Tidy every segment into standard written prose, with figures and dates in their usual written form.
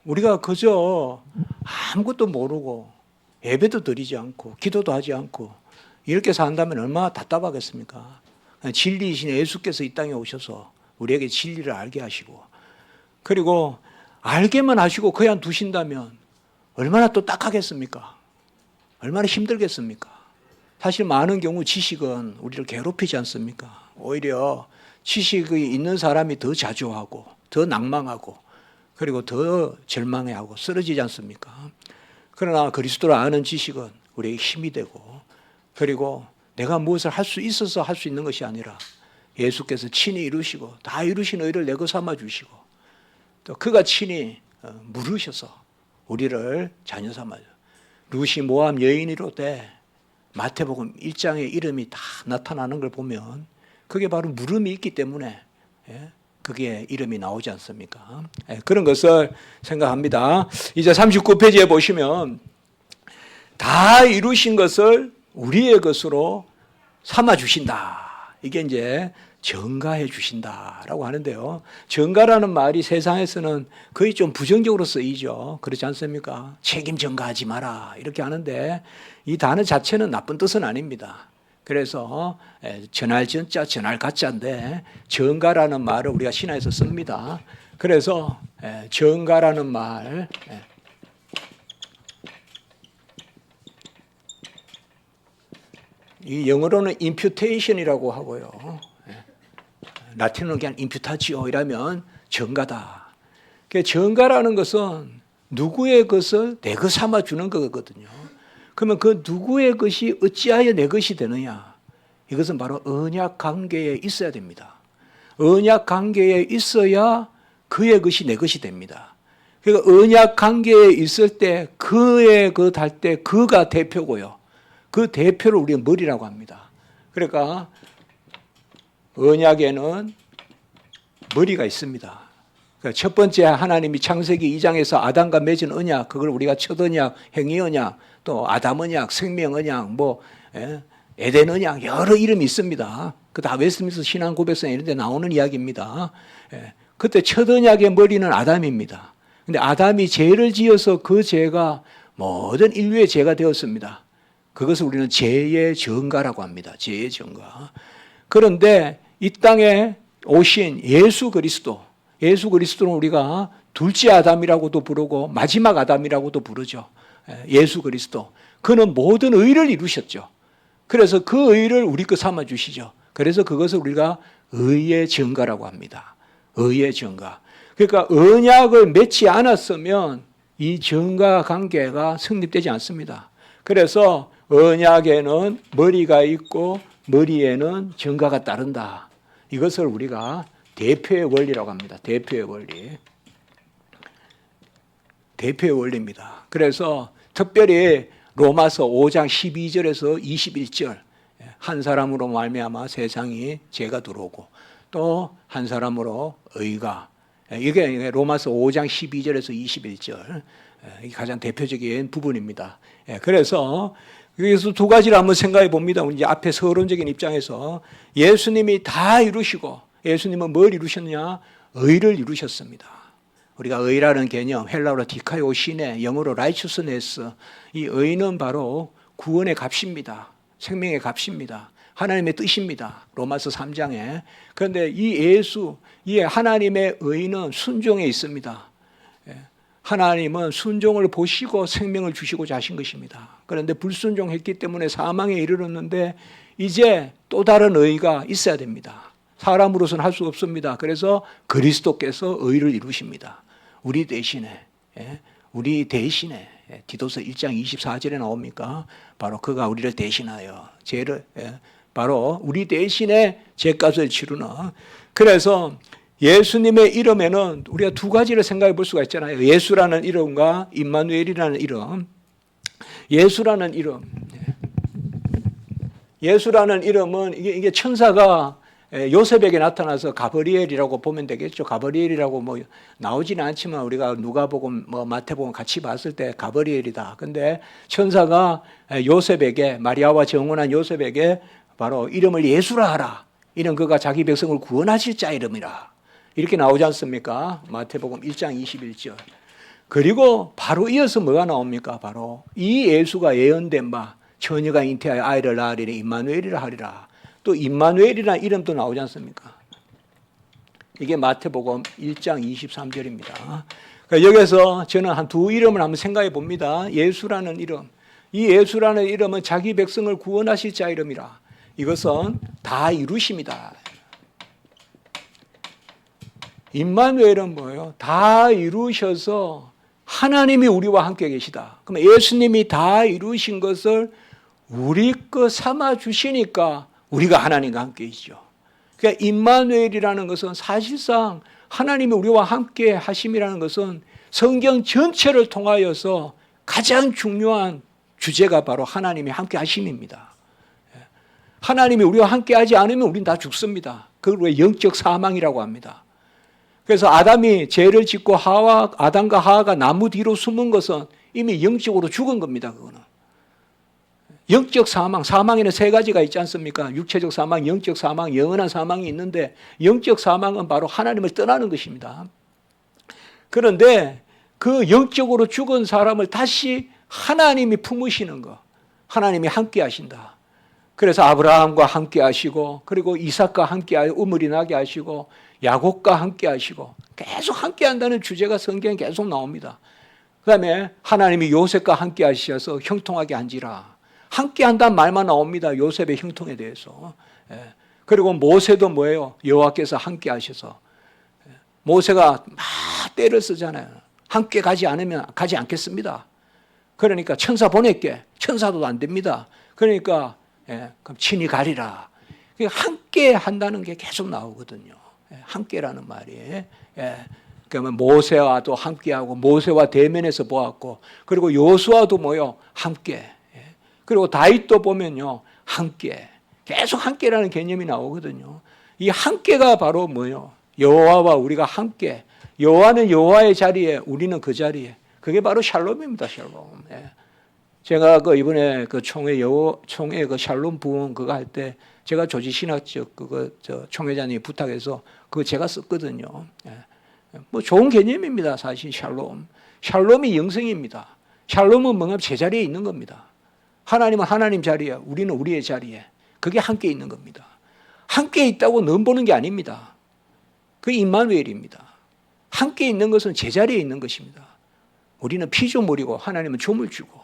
우리가 그저 아무것도 모르고 예배도 드리지 않고 기도도 하지 않고 이렇게 산다면 얼마나 답답하겠습니까? 진리이신 예수께서 이 땅에 오셔서 우리에게 진리를 알게 하시고, 그리고 알게만 하시고 그냥 두신다면 얼마나 또 딱하겠습니까? 얼마나 힘들겠습니까? 사실 많은 경우 지식은 우리를 괴롭히지 않습니까? 오히려 지식이 있는 사람이 더 자조하고 더 낭망하고 그리고 더 절망해하고 쓰러지지 않습니까? 그러나 그리스도를 아는 지식은 우리에게 힘이 되고, 그리고 내가 무엇을 할 수 있어서 할 수 있는 것이 아니라 예수께서 친히 이루시고 다 이루신 의를 내거 삼아 주시고 또 그가 친히 물으셔서 우리를 자녀 삼아요. 루시 모함 여인이로되 마태복음 1장에 이름이 다 나타나는 걸 보면 그게 바로 물음이 있기 때문에 그게 이름이 나오지 않습니까? 그런 것을 생각합니다. 이제 39페이지에 보시면 다 이루신 것을 우리의 것으로 삼아 주신다. 이게 이제 전가해 주신다라고 하는데요. 전가라는 말이 세상에서는 거의 좀 부정적으로 쓰이죠. 그렇지 않습니까? 책임 전가하지 마라 이렇게 하는데 이 단어 자체는 나쁜 뜻은 아닙니다. 그래서 전할 전자 전할 가짜인데 전가라는 말을 우리가 신화에서 씁니다. 그래서 전가라는 말, 이 영어로는 imputation이라고 하고요. 라틴어는 그냥 imputatio 이라면 전가다. 전가라는 것은 누구의 것을 내 것 삼아 주는 거거든요. 그러면 그 누구의 것이 어찌하여 내 것이 되느냐? 이것은 바로 언약 관계에 있어야 됩니다. 언약 관계에 있어야 그의 것이 내 것이 됩니다. 그러니까 언약 관계에 있을 때 그의 것 할 때 그가 대표고요. 그 대표를 우리가 머리라고 합니다. 그러니까 언약에는 머리가 있습니다. 그러니까 첫 번째 하나님이 창세기 2장에서 아담과 맺은 언약, 그걸 우리가 첫 언약, 행위 언약, 또 아담 언약, 생명 언약, 에덴 언약 여러 이름이 있습니다. 그 다 웨스트민스터 신앙 고백서에 이런 데 나오는 이야기입니다. 그때 첫 언약의 머리는 아담입니다. 근데 아담이 죄를 지어서 그 죄가 모든 인류의 죄가 되었습니다. 그것을 우리는 죄의 전가라고 합니다. 죄의 전가. 그런데 이 땅에 오신 예수 그리스도는 우리가 둘째 아담이라고도 부르고 마지막 아담이라고도 부르죠. 예수 그리스도. 그는 모든 의를 이루셨죠. 그래서 그 의를 우리 것 삼아 주시죠. 그래서 그것을 우리가 의의 전가라고 합니다. 의의 전가. 그러니까 언약을 맺지 않았으면 이 전가 관계가 성립되지 않습니다. 그래서 언약에는 머리가 있고 머리에는 전가가 따른다. 이것을 우리가 대표의 원리라고 합니다. 대표의 원리. 대표의 원리입니다. 그래서 특별히 로마서 5장 12절에서 21절 한 사람으로 말미암아 세상이 죄가 들어오고 또 한 사람으로 의가, 이게 로마서 5장 12절에서 21절 이게 가장 대표적인 부분입니다. 그래서 여기서 두 가지를 한번 생각해 봅니다. 이제 앞에 서론적인 입장에서 예수님이 다 이루시고, 예수님은 뭘 이루셨느냐? 의를 이루셨습니다. 우리가 의라는 개념, 헬라어로 디카이오시네, 영어로 righteousness, 이 의는 바로 구원의 값입니다. 생명의 값입니다. 하나님의 뜻입니다. 로마서 3장에. 그런데 이 하나님의 의는 순종에 있습니다. 하나님은 순종을 보시고 생명을 주시고자 하신 것입니다. 그런데 불순종했기 때문에 사망에 이르렀는데 이제 또 다른 의가 있어야 됩니다. 사람으로서는 할 수 없습니다. 그래서 그리스도께서 의를 이루십니다. 우리 대신에 디도서 1장 24절에 나옵니까? 바로 그가 우리를 대신하여 죄를 바로 우리 대신에 죄값을 치르는. 그래서 예수님의 이름에는 우리가 두 가지를 생각해 볼 수가 있잖아요. 예수라는 이름과 임마누엘이라는 이름. 예수라는 이름은 이게 천사가 요셉에게 나타나서 가브리엘이라고 보면 되겠죠. 가브리엘이라고 뭐 나오지는 않지만 우리가 누가복음, 마태복음 같이 봤을 때 가브리엘이다. 근데 천사가 요셉에게, 마리아와 정혼한 요셉에게 바로 이름을 예수라 하라. 이는 그가 자기 백성을 구원하실 자 이름이라. 이렇게 나오지 않습니까? 마태복음 1장 21절. 그리고 바로 이어서 뭐가 나옵니까? 바로 이 예수가 예언된 바 처녀가 잉태하여 아이를 낳으리니 임마누엘이라 하리라. 또 임마누엘이라는 이름도 나오지 않습니까? 이게 마태복음 1장 23절입니다. 그러니까 여기서 저는 한 두 이름을 한번 생각해 봅니다. 예수라는 이름. 이 예수라는 이름은 자기 백성을 구원하실 자 이름이라. 이것은 다 이루심이다. 임마누엘은 뭐예요? 다 이루셔서 하나님이 우리와 함께 계시다. 그럼 예수님이 다 이루신 것을 우리 거 삼아 주시니까 우리가 하나님과 함께 있죠. 그러니까 임마누엘이라는 것은 사실상 하나님이 우리와 함께 하심이라는 것은 성경 전체를 통하여서 가장 중요한 주제가 바로 하나님이 함께 하심입니다. 하나님이 우리와 함께 하지 않으면 우리는 다 죽습니다. 그걸 영적 사망이라고 합니다. 그래서 아담이 죄를 짓고 아담과 하와가 나무 뒤로 숨은 것은 이미 영적으로 죽은 겁니다. 그거는. 영적 사망, 사망에는 세 가지가 있지 않습니까? 육체적 사망, 영적 사망, 영원한 사망이 있는데 영적 사망은 바로 하나님을 떠나는 것입니다. 그런데 그 영적으로 죽은 사람을 다시 하나님이 품으시는 것, 하나님이 함께 하신다. 그래서 아브라함과 함께 하시고 그리고 이삭과 함께 하여 우물이 나게 하시고 야곱과 함께 하시고 계속 함께 한다는 주제가 성경에 계속 나옵니다. 그 다음에 하나님이 요셉과 함께 하셔서 형통하게 한지라. 함께 한다는 말만 나옵니다. 요셉의 형통에 대해서. 그리고 모세도 뭐예요? 여호와께서 함께 하셔서. 모세가 막 떼를 쓰잖아요. 함께 가지 않으면 가지 않겠습니다. 그러니까 천사 보낼게. 천사도 안 됩니다. 그러니까 그럼 친히 가리라. 함께 한다는 게 계속 나오거든요. 함께라는 말이. 그러면 모세와도 함께하고 모세와 대면에서 보았고 그리고 요수아도 뭐요? 함께. 그리고 다윗도 보면요. 함께. 계속 함께라는 개념이 나오거든요. 이 함께가 바로 뭐요? 여호와와 우리가 함께. 여호와는 여호와의 자리에 우리는 그 자리에. 그게 바로 샬롬입니다. 샬롬. 제가 이번에 총회 그 샬롬 부흥 그거 할 때 제가 조지신학적 총회장님이 부탁해서 그거 제가 썼거든요. 뭐 좋은 개념입니다. 사실 샬롬. 샬롬이 영성입니다. 샬롬은 뭔가 제자리에 있는 겁니다. 하나님은 하나님 자리에, 우리는 우리의 자리에. 그게 함께 있는 겁니다. 함께 있다고 넘보는 게 아닙니다. 그게 임마누엘입니다. 함께 있는 것은 제자리에 있는 것입니다. 우리는 피조물이고 하나님은 조물주고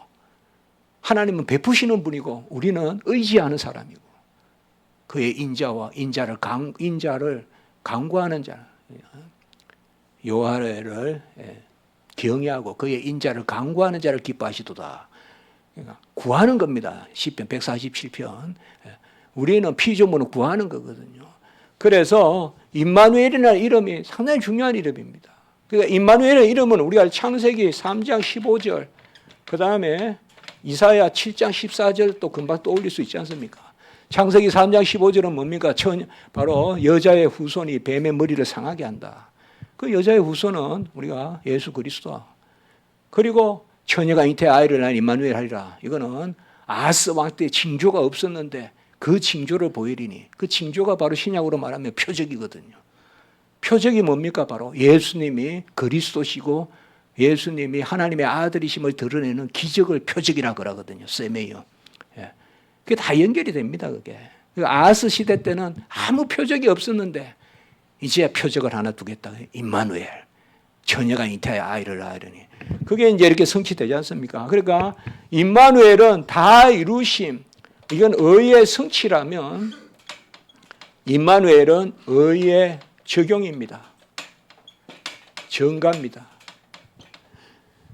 하나님은 베푸시는 분이고 우리는 의지하는 사람이고 그의 인자를 강구하는 자 여호와를 경외하고 그의 인자를 강구하는 자를 기뻐하시도다. 그러니까 구하는 겁니다. 시편 147편. 우리는 피조물은 구하는 거거든요. 그래서 임마누엘이라는 이름이 상당히 중요한 이름입니다. 그러니까 임마누엘의 이름은 우리가 창세기 3장 15절 그 다음에 이사야 7장 14절 또 금방 떠올릴 수 있지 않습니까? 창세기 3장 15절은 뭡니까? 바로 여자의 후손이 뱀의 머리를 상하게 한다. 그 여자의 후손은 우리가 예수 그리스도. 그리고 처녀가 잉태해 아이를 낳은 임마누엘 하리라. 이거는 아하스 왕 때 징조가 없었는데 그 징조를 보이리니 그 징조가 바로 신약으로 말하면 표적이거든요. 표적이 뭡니까? 바로 예수님이 그리스도시고 예수님이 하나님의 아들이심을 드러내는 기적을 표적이라 그러거든요. 세메이어. 그게 다 연결이 됩니다. 그게. 아하스 시대 때는 아무 표적이 없었는데 이제야 표적을 하나 두겠다. 임마누엘. 처녀가 잉태하여 아이를 낳으려니. 그게 이제 이렇게 성취되지 않습니까? 그러니까 임마누엘은 다 이루심. 이건 의의 성취라면 임마누엘은 의의 적용입니다. 정가입니다.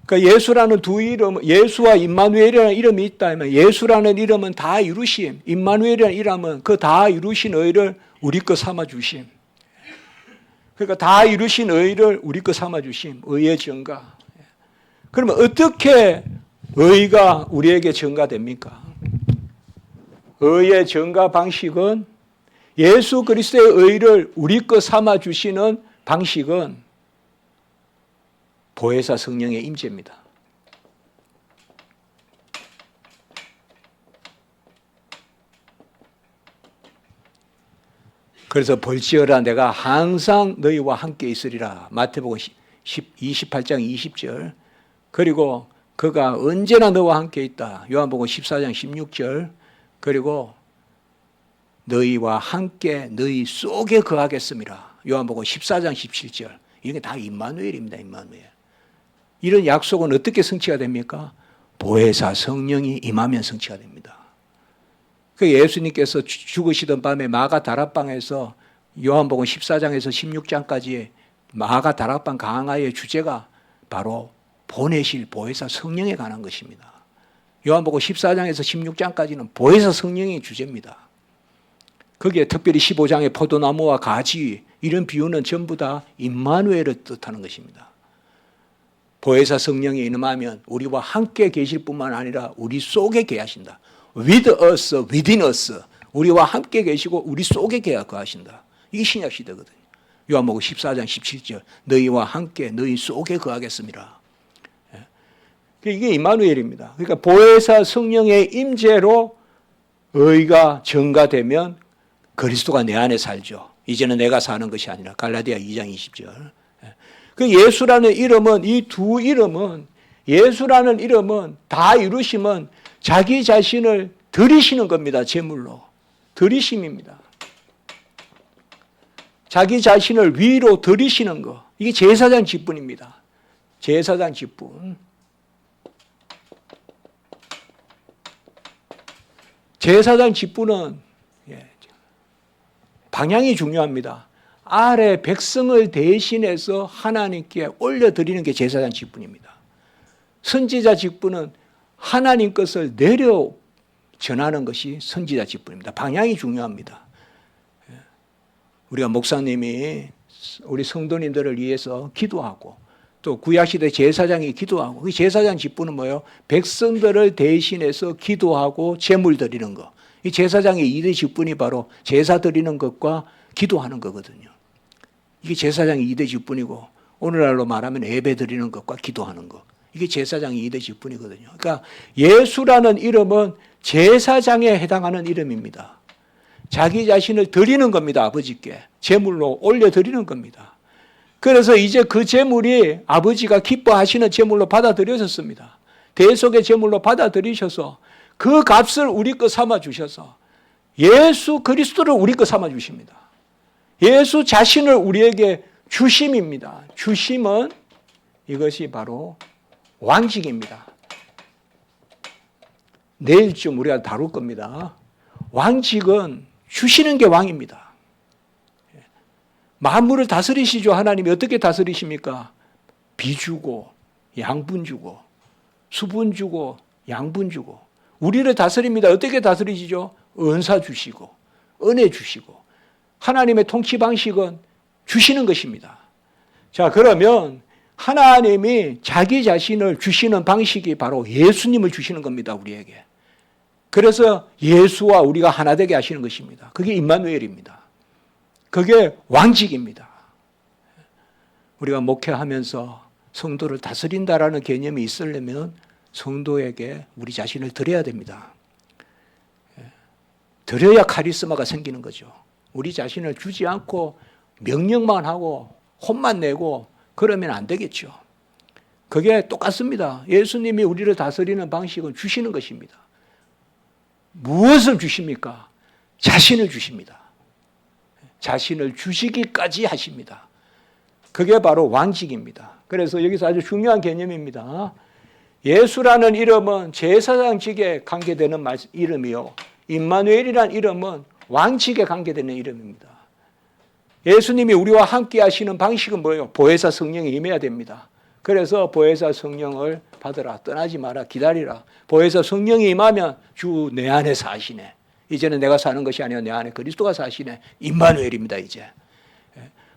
그러니까 예수라는 두 이름, 예수와 임마누엘이라는 이름이 있다면 예수라는 이름은 다 이루심, 임마누엘이라는 이름은 그 다 이루신 의를 우리 거 삼아 주심. 그러니까 다 이루신 의를 우리 거 삼아 주심, 의의 정가. 그러면 어떻게 의가 우리에게 전가됩니까? 의의 전가 방식은 예수 그리스도의 의를 우리 거 삼아 주시는 방식은 보혜사 성령의 임재입니다. 그래서 벌지어라 내가 항상 너희와 함께 있으리라. 마태복음 28장 20절. 그리고 그가 언제나 너와 함께 있다. 요한복음 14장 16절. 그리고 너희와 함께 너희 속에 거하겠습니다. 요한복음 14장 17절. 이게 다 임마누엘입니다. 임마누엘. 이런 약속은 어떻게 성취가 됩니까? 보혜사 성령이 임하면 성취가 됩니다. 그 예수님께서 죽으시던 밤에 마가 다락방에서 요한복음 14장에서 16장까지 마가 다락방 강화의 주제가 바로 보내실 보혜사 성령에 관한 것입니다. 요한복음 14장에서 16장까지는 보혜사 성령의 주제입니다. 거기에 특별히 15장의 포도나무와 가지 이런 비유는 전부 다 임마누엘을 뜻하는 것입니다. 보혜사 성령이 임하면 우리와 함께 계실 뿐만 아니라 우리 속에 계하신다. With us, within us. 우리와 함께 계시고 우리 속에 거하신다. 이게 신약 시대거든요. 요한복음 14장 17절. 너희와 함께 너희 속에 거하겠습니다. 이게 임마누엘입니다. 그러니까 보혜사 성령의 임재로 의가 증가되면 그리스도가 내 안에 살죠. 이제는 내가 사는 것이 아니라 갈라디아 2장 20절. 그 예수라는 이름은 이 두 이름은 예수라는 이름은 다 이루시면 자기 자신을 드리시는 겁니다. 제물로. 드리심입니다. 자기 자신을 위로 드리시는 거. 이게 제사장 직분입니다. 제사장 직분. 제사장 직분은 방향이 중요합니다. 아래 백성을 대신해서 하나님께 올려드리는 게 제사장 직분입니다. 선지자 직분은 하나님 것을 내려 전하는 것이 선지자 직분입니다. 방향이 중요합니다. 우리가 목사님이 우리 성도님들을 위해서 기도하고 또 구약시대 제사장이 기도하고 그 제사장 직분은 뭐예요? 백성들을 대신해서 기도하고 제물 드리는 거. 이 제사장의 2대 직분이 바로 제사 드리는 것과 기도하는 거거든요. 이게 제사장의 2대 직분이고 오늘날로 말하면 예배 드리는 것과 기도하는 것. 이게 제사장의 2대 직분이거든요. 그러니까 예수라는 이름은 제사장에 해당하는 이름입니다. 자기 자신을 드리는 겁니다. 아버지께. 제물로 올려드리는 겁니다. 그래서 이제 그 제물이 아버지가 기뻐하시는 제물로 받아들여졌습니다. 대속의 제물로 받아들이셔서 그 값을 우리 것 삼아 주셔서 예수 그리스도를 우리 것 삼아 주십니다. 예수 자신을 우리에게 주심입니다. 주심은 이것이 바로 왕직입니다. 내일쯤 우리가 다룰 겁니다. 왕직은 주시는 게 왕입니다. 만물을 다스리시죠. 하나님이 어떻게 다스리십니까? 비 주고 양분 주고 수분 주고 양분 주고 우리를 다스립니다. 어떻게 다스리시죠? 은사 주시고 은혜 주시고 하나님의 통치 방식은 주시는 것입니다. 자, 그러면 하나님이 자기 자신을 주시는 방식이 바로 예수님을 주시는 겁니다. 우리에게. 그래서 예수와 우리가 하나 되게 하시는 것입니다. 그게 임마누엘입니다. 그게 왕직입니다. 우리가 목회하면서 성도를 다스린다라는 개념이 있으려면 성도에게 우리 자신을 드려야 됩니다. 드려야 카리스마가 생기는 거죠. 우리 자신을 주지 않고 명령만 하고 혼만 내고 그러면 안 되겠죠. 그게 똑같습니다. 예수님이 우리를 다스리는 방식은 주시는 것입니다. 무엇을 주십니까? 자신을 주십니다. 자신을 주시기까지 하십니다. 그게 바로 왕직입니다. 그래서 여기서 아주 중요한 개념입니다. 예수라는 이름은 제사장직에 관계되는 이름이요. 임마누엘이라는 이름은 왕직에 관계되는 이름입니다. 예수님이 우리와 함께 하시는 방식은 뭐예요? 보혜사 성령이 임해야 됩니다. 그래서 보혜사 성령을 받으라. 떠나지 마라. 기다리라. 보혜사 성령이 임하면 주 내 안에 사시네. 이제는 내가 사는 것이 아니라 내 안에 그리스도가 사시네. 임마누엘입니다. 이제.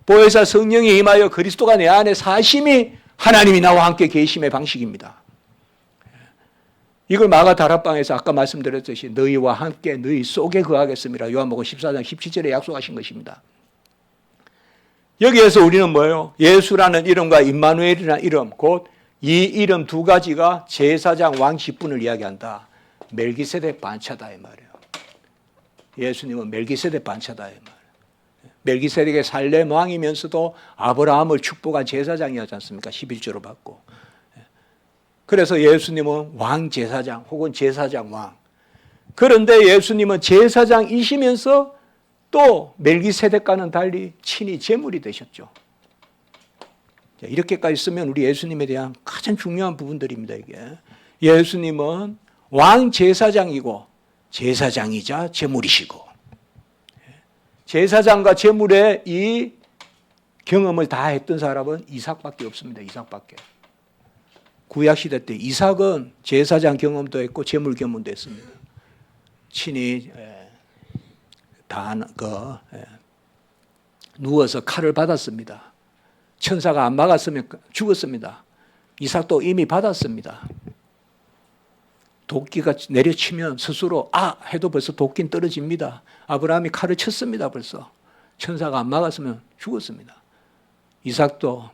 보혜사 성령이 임하여 그리스도가 내 안에 사심이 하나님이 나와 함께 계심의 방식입니다. 이걸 마가 다락방에서 아까 말씀드렸듯이 너희와 함께 너희 속에 거하겠습니다. 요한복음 14장 17절에 약속하신 것입니다. 여기에서 우리는 뭐예요? 예수라는 이름과 임마누엘이라는 이름, 곧 이 이름 두 가지가 제사장 왕 직분을 이야기한다. 멜기세덱 반차다 이 말이에요. 예수님은 멜기세덱 반차다 이 말이에요. 멜기세덱의 살렘 왕이면서도 아브라함을 축복한 제사장이었지 않습니까? 11조로 받고. 그래서 예수님은 왕 제사장 혹은 제사장 왕. 그런데 예수님은 제사장이시면서 또 멜기세덱과는 달리 친히 제물이 되셨죠. 이렇게까지 쓰면 우리 예수님에 대한 가장 중요한 부분들입니다. 이게 예수님은 왕 제사장이고 제사장이자 제물이시고, 제사장과 제물의 이 경험을 다 했던 사람은 이삭밖에 없습니다. 이삭밖에. 구약시대 때 이삭은 제사장 경험도 했고 제물 경험도 했습니다. 친히 누워서 칼을 받았습니다. 천사가 안 막았으면 죽었습니다. 이삭도 이미 받았습니다. 도끼가 내려치면 스스로 해도 벌써 도끼는 떨어집니다. 아브라함이 칼을 쳤습니다. 벌써 천사가 안 막았으면 죽었습니다. 이삭도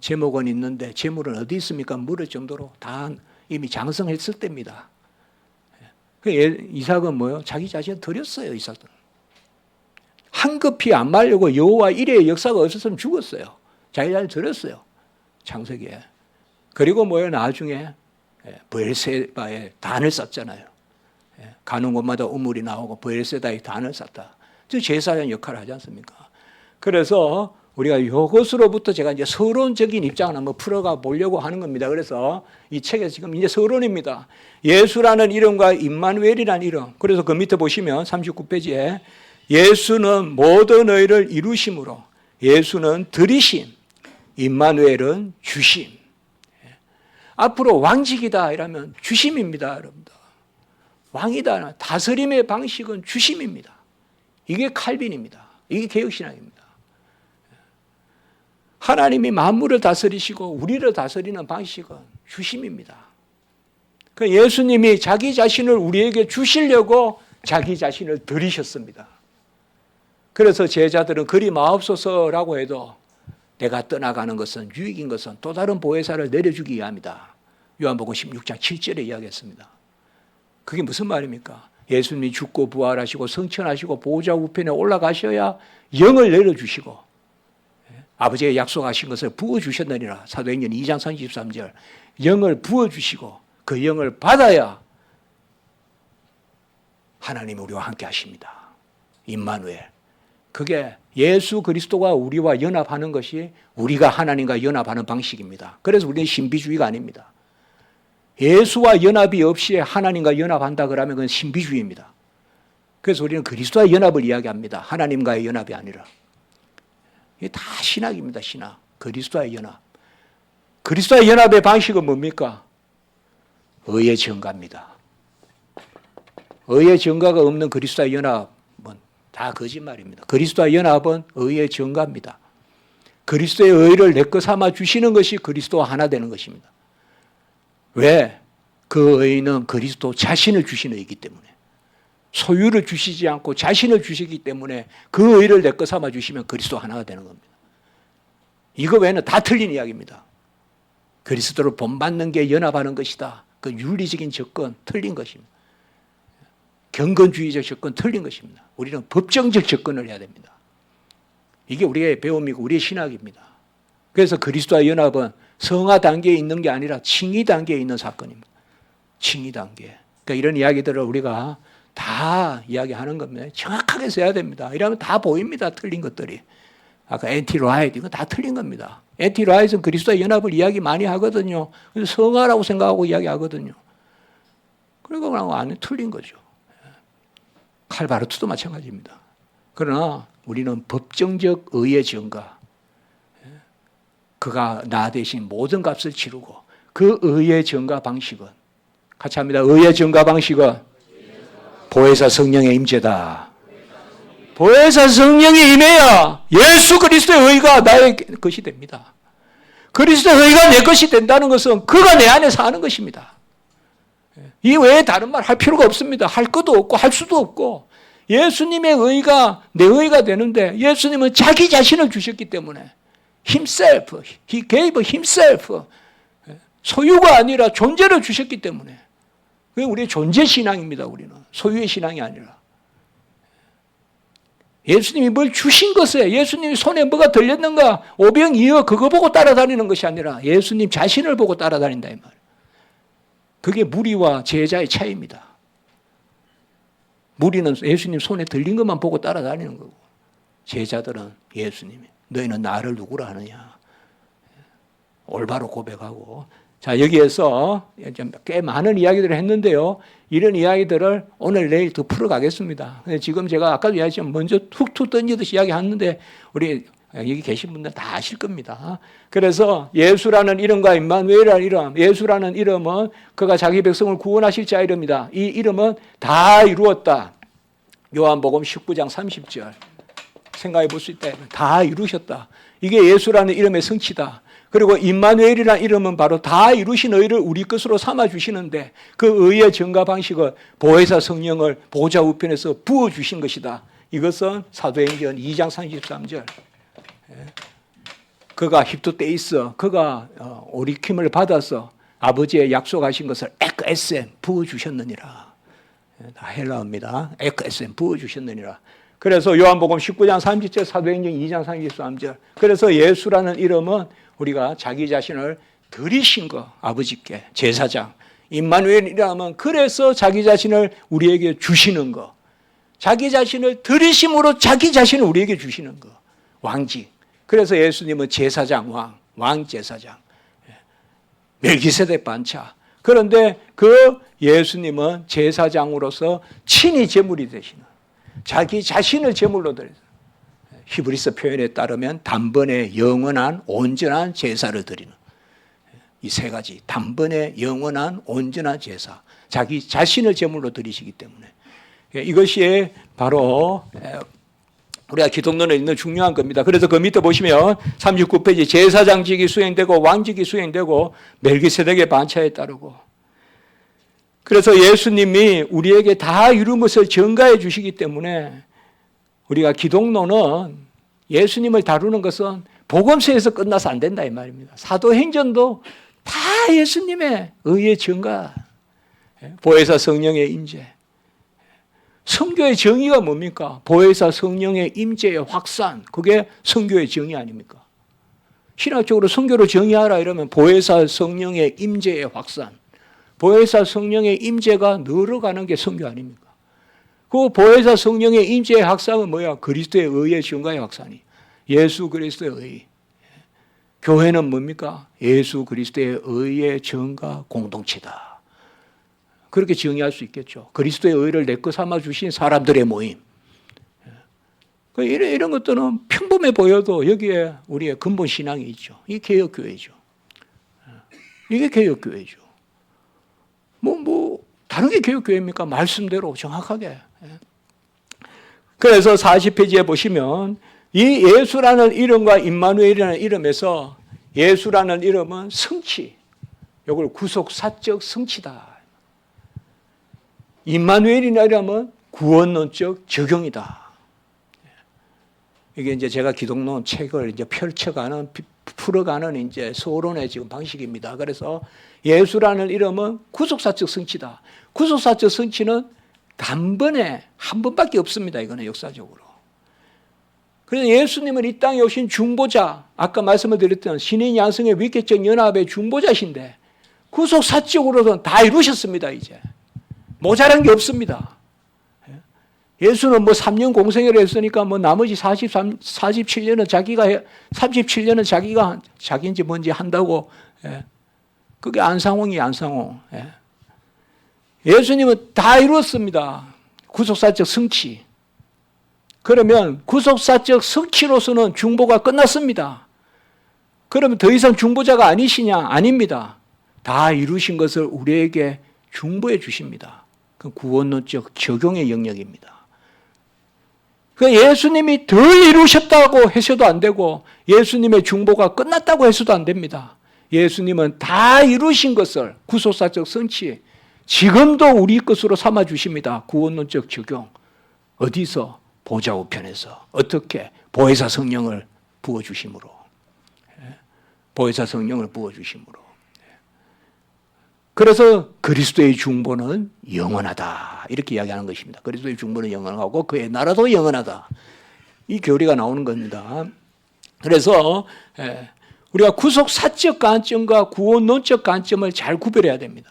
제목은 있는데 제물은 어디 있습니까? 물을 정도로 다 이미 장성했을 때입니다. 이삭은 뭐요? 자기 자신을 드렸어요. 이삭은 한급히 안 말려고 여호와 이레의 역사가 없었으면 죽었어요. 자기 자신을 드렸어요. 창세기에. 그리고 뭐요? 나중에 브엘세바에 단을 쌌잖아요. 가는 곳마다 우물이 나오고 브엘세바에 단을 쌌다. 저 제사장 역할을 하지 않습니까? 그래서 우리가 이것으로부터 제가 이제 서론적인 입장을 한번 풀어가 보려고 하는 겁니다. 그래서 이 책에서 지금 이제 서론입니다. 예수라는 이름과 임마누엘이라는 이름. 그래서 그 밑에 보시면 39페이지에 예수는 모든 의를 이루심으로, 예수는 들이심, 임마누엘은 주심. 앞으로 왕직이다 이러면 주심입니다, 여러분들. 왕이다, 다스림의 방식은 주심입니다. 이게 칼빈입니다. 이게 개혁신앙입니다. 하나님이 만물을 다스리시고 우리를 다스리는 방식은 주심입니다. 그 예수님이 자기 자신을 우리에게 주시려고 자기 자신을 드리셨습니다. 그래서 제자들은 그리 마옵소서라고 해도 내가 떠나가는 것은 유익인 것은 또 다른 보혜사를 내려주기 위함이다. 요한복음 16장 7절에 이야기했습니다. 그게 무슨 말입니까? 예수님이 죽고 부활하시고 성천하시고 보호자 우편에 올라가셔야 영을 내려주시고 아버지가 약속하신 것을 부어주셨느니라. 사도행전 2장 33절. 영을 부어주시고 그 영을 받아야 하나님이 우리와 함께 하십니다. 임마누엘. 그게 예수 그리스도가 우리와 연합하는 것이 우리가 하나님과 연합하는 방식입니다. 그래서 우리는 신비주의가 아닙니다. 예수와 연합이 없이 하나님과 연합한다 그러면 그건 신비주의입니다. 그래서 우리는 그리스도와 연합을 이야기합니다. 하나님과의 연합이 아니라. 이게 다 신학입니다. 신학. 그리스도와의 연합. 그리스도와의 연합의 방식은 뭡니까? 의의 증가입니다. 의의 증가가 없는 그리스도와의 연합은 다 거짓말입니다. 그리스도와의 연합은 의의 증가입니다. 그리스도의 의를 내 것 삼아 주시는 것이 그리스도와 하나 되는 것입니다. 왜? 그 의는 그리스도 자신을 주시는 의이기 때문에. 소유를 주시지 않고 자신을 주시기 때문에 그 의를 내 것 삼아 주시면 그리스도 하나가 되는 겁니다. 이거 외에는 다 틀린 이야기입니다. 그리스도를 본받는 게 연합하는 것이다. 그 윤리적인 접근 틀린 것입니다. 경건주의적 접근 틀린 것입니다. 우리는 법정적 접근을 해야 됩니다. 이게 우리의 배움이고 우리의 신학입니다. 그래서 그리스도와 연합은 성화 단계에 있는 게 아니라 칭의 단계에 있는 사건입니다. 칭의 단계. 그러니까 이런 이야기들을 우리가 다 이야기하는 겁니다. 정확하게 써야 됩니다. 이러면 다 보입니다. 틀린 것들이. 아까 엔티라이트 이거 다 틀린 겁니다. 엔티라이트는 그리스도와 연합을 이야기 많이 하거든요. 성화라고 생각하고 이야기하거든요. 그리고 그냥 안에 틀린 거죠. 칼바르트도 마찬가지입니다. 그러나 우리는 법정적 의의 증가, 그가 나 대신 모든 값을 치르고 그 의의 증가 방식은 같이 합니다. 의의 증가 방식은 보혜사 성령의 임재다. 보혜사 성령이 임해야 예수 그리스도의 의가 나의 것이 됩니다. 그리스도의 의가 내 것이 된다는 것은 그가 내 안에 사는 것입니다. 이 외에 다른 말 할 필요가 없습니다. 할 것도 없고 할 수도 없고 예수님의 의가 내 의가 되는데 예수님은 자기 자신을 주셨기 때문에 himself, he gave himself 소유가 아니라 존재를 주셨기 때문에 그게 우리의 존재 신앙입니다. 우리는 소유의 신앙이 아니라 예수님이 뭘 주신 것에 예수님이 손에 뭐가 들렸는가 오병이어 그거 보고 따라다니는 것이 아니라 예수님 자신을 보고 따라다닌다 이 말이에요. 그게 무리와 제자의 차이입니다. 무리는 예수님 손에 들린 것만 보고 따라다니는 거고 제자들은 예수님이 너희는 나를 누구라 하느냐 올바로 고백하고 자 여기에서 꽤 많은 이야기들을 했는데요. 이런 이야기들을 오늘 내일 더 풀어가겠습니다. 지금 제가 아까도 이야기했지만 먼저 툭툭 던지듯이 이야기하는데 우리 여기 계신 분들 다 아실 겁니다. 그래서 예수라는 이름과 임마누엘이라는 이름, 예수라는 이름은 그가 자기 백성을 구원하실 자 이름이다. 이 이름은 다 이루었다. 요한복음 19장 30절 생각해 볼 수 있다. 다 이루셨다. 이게 예수라는 이름의 성취다. 그리고 임마누엘이라는 이름은 바로 다 이루신 의를 우리 것으로 삼아주시는데 그 의의 증가 방식은 보혜사 성령을 보좌 우편에서 부어주신 것이다. 이것은 사도행전 2장 33절 그가 힙토테이스 그가 오리킴을 받아서 아버지의 약속하신 것을 에크에셈 부어주셨느니라. 다 헬라어입니다. 에크에셈 부어주셨느니라. 그래서 요한복음 19장 30절 사도행전 2장 33절 그래서 예수라는 이름은 우리가 자기 자신을 드리신 거 아버지께 제사장 임마누엘이라면 그래서 자기 자신을 우리에게 주시는 거 자기 자신을 드리심으로 자기 자신을 우리에게 주시는 거 왕직 그래서 예수님은 제사장 왕 제사장 멜기세덱 반차 그런데 그 예수님은 제사장으로서 친히 제물이 되시는 자기 자신을 제물로 드려서 히브리서 표현에 따르면 단번에 영원한 온전한 제사를 드리는 이 세 가지 단번에 영원한 온전한 제사 자기 자신을 제물로 드리시기 때문에 이것이 바로 우리가 기독론에 있는 중요한 겁니다. 그래서 그 밑에 보시면 39페이지 제사장직이 수행되고 왕직이 수행되고 멜기세덱의 반차에 따르고 그래서 예수님이 우리에게 다 이룬 것을 전가해 주시기 때문에 우리가 기독론은 예수님을 다루는 것은 복음서에서 끝나서 안 된다 이 말입니다. 사도행전도 다 예수님의 의의 증가, 보혜사 성령의 임재. 선교의 정의가 뭡니까? 보혜사 성령의 임재의 확산. 그게 선교의 정의 아닙니까? 신학적으로 선교를 정의하라 이러면 보혜사 성령의 임재의 확산. 보혜사 성령의 임재가 늘어가는 게 선교 아닙니까? 그 보혜사 성령의 임재의 확산은 뭐야? 그리스도의 의의 증가의 확산이. 예수 그리스도의 의. 교회는 뭡니까? 예수 그리스도의 의의 증가 공동체다. 그렇게 정의할 수 있겠죠. 그리스도의 의를 내 것 삼아 주신 사람들의 모임. 이런 것들은 평범해 보여도 여기에 우리의 근본 신앙이 있죠. 이게 개혁교회죠. 이게 개혁교회죠. 다른 게 개혁교회입니까? 말씀대로 정확하게. 그래서 40페이지에 보시면 이 예수라는 이름과 임마누엘이라는 이름에서 예수라는 이름은 성취. 이걸 구속사적 성취다. 임마누엘이라는 이름은 구원론적 적용이다. 이게 이제 제가 기독론 책을 이제 펼쳐가는, 풀어가는 이제 서론의 지금 방식입니다. 그래서 예수라는 이름은 구속사적 성취다. 구속사적 성취는 단번에 한 번밖에 없습니다. 이거는 역사적으로. 그래서 예수님은 이 땅에 오신 중보자, 아까 말씀을 드렸던 신인 양성의 위계적 연합의 중보자신데 구속사적으로는 다 이루셨습니다. 이제 모자란 게 없습니다. 예수는 3년 공생애를 했으니까 나머지 47년은 자기가 자기인지 뭔지 한다고. 그게 안상홍이 안상홍. 예수님은 다 이루었습니다. 구속사적 성취. 그러면 구속사적 성취로서는 중보가 끝났습니다. 그러면 더 이상 중보자가 아니시냐? 아닙니다. 다 이루신 것을 우리에게 중보해 주십니다. 그 구원론적 적용의 영역입니다. 그 예수님이 덜 이루셨다고 해서도 안 되고 예수님의 중보가 끝났다고 해서도 안 됩니다. 예수님은 다 이루신 것을 구속사적 성취 지금도 우리 것으로 삼아 주십니다. 구원론적 적용. 어디서? 보좌 우편에서. 어떻게? 보혜사 성령을 부어주심으로. 보혜사 성령을 부어주심으로. 그래서 그리스도의 중보는 영원하다. 이렇게 이야기하는 것입니다. 그리스도의 중보는 영원하고 그의 나라도 영원하다. 이 교리가 나오는 겁니다. 그래서 우리가 구속 사적 관점과 구원론적 관점을 잘 구별해야 됩니다.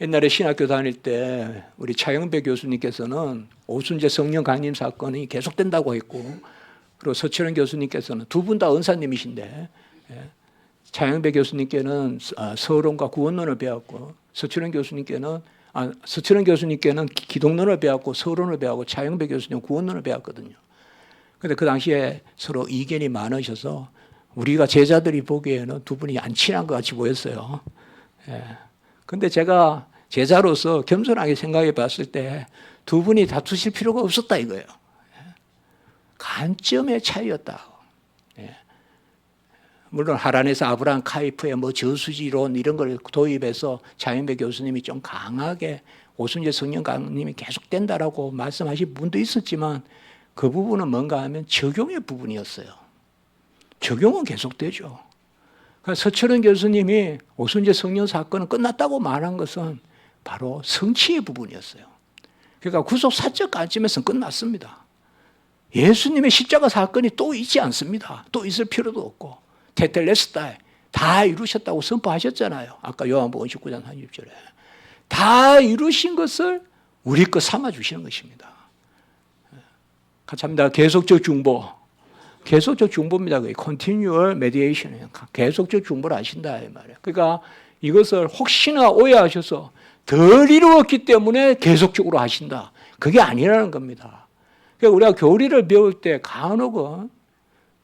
옛날에 신학교 다닐 때 우리 차영배 교수님께서는 오순재 성령 강림 사건이 계속된다고 했고, 그리고 서철원 교수님께서는 두 분 다 은사님이신데 차영배 교수님께는 서론과 구원론을 배웠고 서철원 교수님께는 기독론을 배웠고 서론을 배웠고 차영배 교수님은 구원론을 배웠거든요. 그런데 그 당시에 서로 이견이 많으셔서 우리가 제자들이 보기에는 두 분이 안 친한 것 같이 보였어요. 그런데 제가 제자로서 겸손하게 생각해 봤을 때 두 분이 다투실 필요가 없었다 이거예요. 관점의 차이였다. 물론 하란에서 아브라함 카이프의 저수지론 이런 걸 도입해서 차영배 교수님이 좀 강하게 오순재 성령 강림이 계속된다라고 말씀하신 분도 있었지만 그 부분은 뭔가 하면 적용의 부분이었어요. 적용은 계속되죠. 그러니까 서철원 교수님이 오순재 성령 사건은 끝났다고 말한 것은 바로 성취의 부분이었어요. 그러니까 구속 사적 관점에서는 끝났습니다. 예수님의 십자가 사건이 또 있지 않습니다. 또 있을 필요도 없고 테텔레스타이 다 이루셨다고 선포하셨잖아요. 아까 요한복음 19장 30절에 다 이루신 것을 우리 것 삼아주시는 것입니다. 같이 합니다. 계속적 중보. 계속적 중보입니다. continual mediation. 계속적 중보를 하신다 이 말이에요. 그러니까 이것을 혹시나 오해하셔서 덜 이루었기 때문에 계속적으로 하신다. 그게 아니라는 겁니다. 그러니까 우리가 교리를 배울 때 간혹은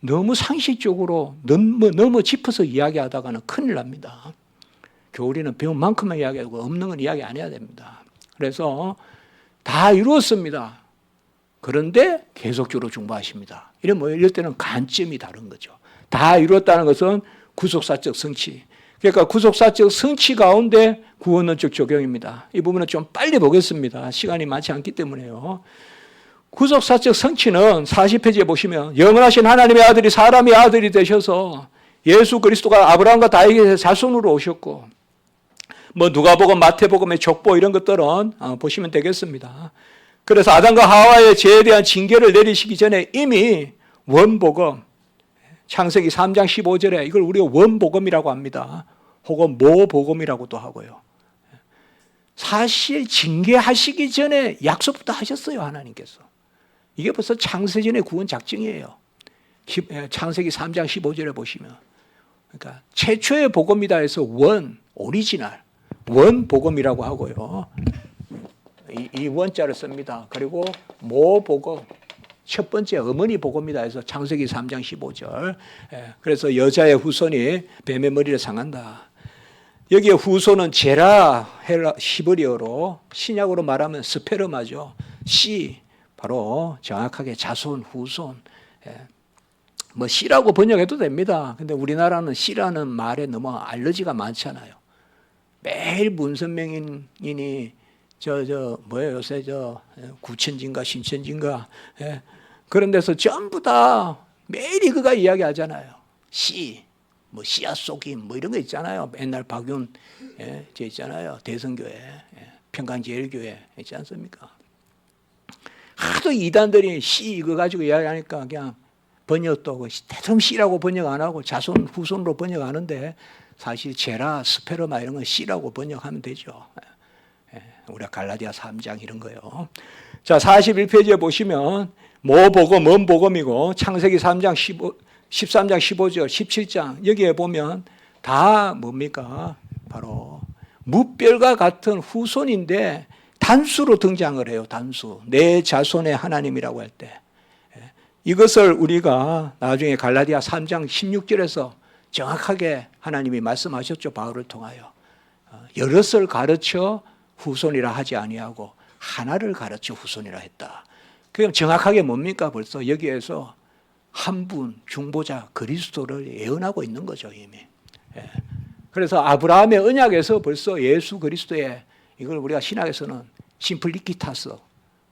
너무 상식적으로 너무 짚어서 이야기하다가는 큰일 납니다. 교리는 배운 만큼만 이야기하고 없는 건 이야기 안 해야 됩니다. 그래서 다 이루었습니다. 그런데 계속적으로 중보하십니다. 이럴 때는 관점이 다른 거죠. 다 이루었다는 것은 구속사적 성취. 그러니까 구속사적 성취 가운데 구원론적 적용입니다. 이 부분은 좀 빨리 보겠습니다. 시간이 많지 않기 때문에요. 구속사적 성취는 40페이지에 보시면 영원하신 하나님의 아들이 사람의 아들이 되셔서 예수 그리스도가 아브라함과 다윗의 자손으로 오셨고 누가복음, 마태복음의 족보 이런 것들은 보시면 되겠습니다. 그래서 아담과 하와의 죄에 대한 징계를 내리시기 전에 이미 원복음, 창세기 3장 15절에 이걸 우리가 원복음이라고 합니다. 혹은 모복음이라고도 하고요. 사실 징계하시기 전에 약속부터 하셨어요, 하나님께서. 이게 벌써 창세전의 구원 작정이에요. 창세기 3장 15절에 보시면. 그러니까 최초의 복음이다 해서 오리지널, 원복음이라고 하고요. 이 원자를 씁니다. 그리고 모복음, 첫 번째 어머니 복음이다 해서 창세기 3장 15절. 그래서 여자의 후손이 뱀의 머리를 상한다. 여기에 후손은 제라 헬라 히브리어로 신약으로 말하면 스페르마죠. 씨 바로 정확하게 자손, 후손. 씨라고 번역해도 됩니다. 근데 우리나라는 씨라는 말에 너무 알러지가 많잖아요. 매일 문선명인이 뭐예요 요새 구천진가 신천진가 그런 데서 전부 다 매일 이거가 이야기하잖아요. 씨, 씨앗 속임 이런 거 있잖아요. 옛날 박윤 저 있잖아요. 대성교회, 평강제일교회 있지 않습니까? 하도 이단들이 씨 이거 가지고 이야기하니까 그냥 번역도 하고 대충 씨라고 번역 안 하고 자손 후손으로 번역하는데 사실 제라 스페르마 이런 건 씨라고 번역하면 되죠. 우리가 갈라디아 3장 이런 거요. 자, 41페이지에 보시면 모복음, 원복음이고 창세기 3장 13장 15절, 17장 여기에 보면 다 뭡니까? 바로 무별과 같은 후손인데 단수로 등장을 해요. 단수. 내 자손의 하나님이라고 할 때. 이것을 우리가 나중에 갈라디아 3장 16절에서 정확하게 하나님이 말씀하셨죠. 바울을 통하여. 여럿을 가르쳐 후손이라 하지 아니하고 하나를 가르쳐 후손이라 했다. 그럼 정확하게 뭡니까? 벌써 여기에서 한 분 중보자 그리스도를 예언하고 있는 거죠. 이미. 그래서 아브라함의 언약에서 벌써 예수 그리스도의 이걸 우리가 신학에서는 심플리키타스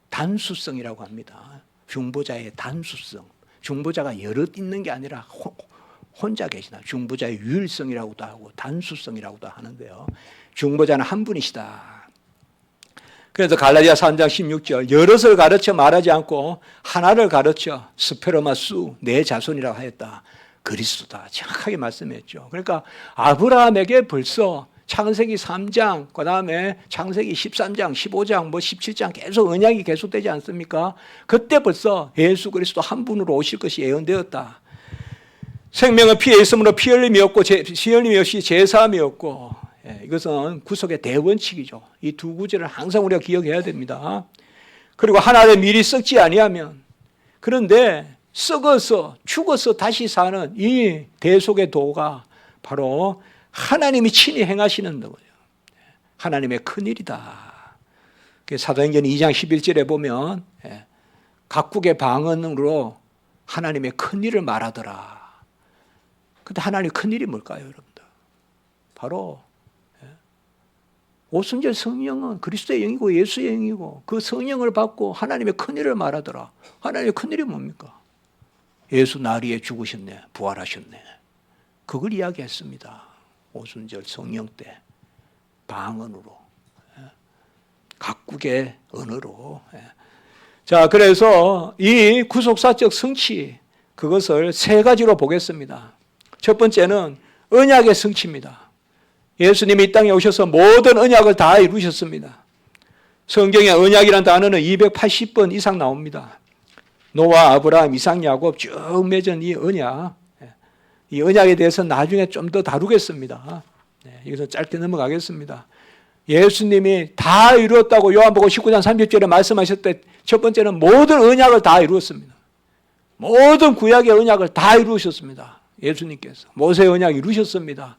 단수성이라고 합니다. 중보자의 단수성. 중보자가 여럿 있는 게 아니라 혼자 계시다. 중보자의 유일성이라고도 하고 단수성이라고도 하는데요. 중보자는 한 분이시다. 그래서 갈라디아 3장 16절 여럿을 가르쳐 말하지 않고 하나를 가르쳐 스페르마수 내 자손이라고 하였다. 그리스도다. 정확하게 말씀했죠. 그러니까 아브라함에게 벌써 창세기 3장, 그 다음에 창세기 13장, 15장, 17장 계속 언약이 계속되지 않습니까? 그때 벌써 예수 그리스도 한 분으로 오실 것이 예언되었다. 생명은 피에 있으므로 피 흘림이 없고 피 흘림이 없이 제사함이 없고, 이것은 구속의 대원칙이죠. 이 두 구절을 항상 우리가 기억해야 됩니다. 그리고 하나를 미리 썩지 아니하면, 그런데 썩어서 죽어서 다시 사는 이 대속의 도가 바로 하나님이 친히 행하시는 거예요. 하나님의 큰일이다. 사도행전 2장 11절에 보면 각국의 방언으로 하나님의 큰일을 말하더라. 근데 하나님의 큰일이 뭘까요, 여러분들? 바로 오순절 성령은 그리스도의 영이고 예수의 영이고 그 성령을 받고 하나님의 큰일을 말하더라. 하나님의 큰일이 뭡니까? 예수 나리에 죽으셨네, 부활하셨네. 그걸 이야기했습니다. 오순절 성령 때 방언으로, 각국의 언어로. 자, 그래서 이 구속사적 성취, 그것을 세 가지로 보겠습니다. 첫 번째는 언약의 성취입니다. 예수님이 이 땅에 오셔서 모든 언약을 다 이루셨습니다. 성경에 언약이라는 단어는 280번 이상 나옵니다. 노아, 아브라함, 이삭, 야곱 쭉 맺은 이 언약, 이 언약에 대해서 나중에 좀 더 다루겠습니다. 여기서 짧게 넘어가겠습니다. 예수님이 다 이루었다고 요한복음 19장 30절에 말씀하셨을 때 첫 번째는 모든 언약을 다 이루었습니다. 모든 구약의 언약을 다 이루셨습니다. 예수님께서 모세의 언약 이루셨습니다.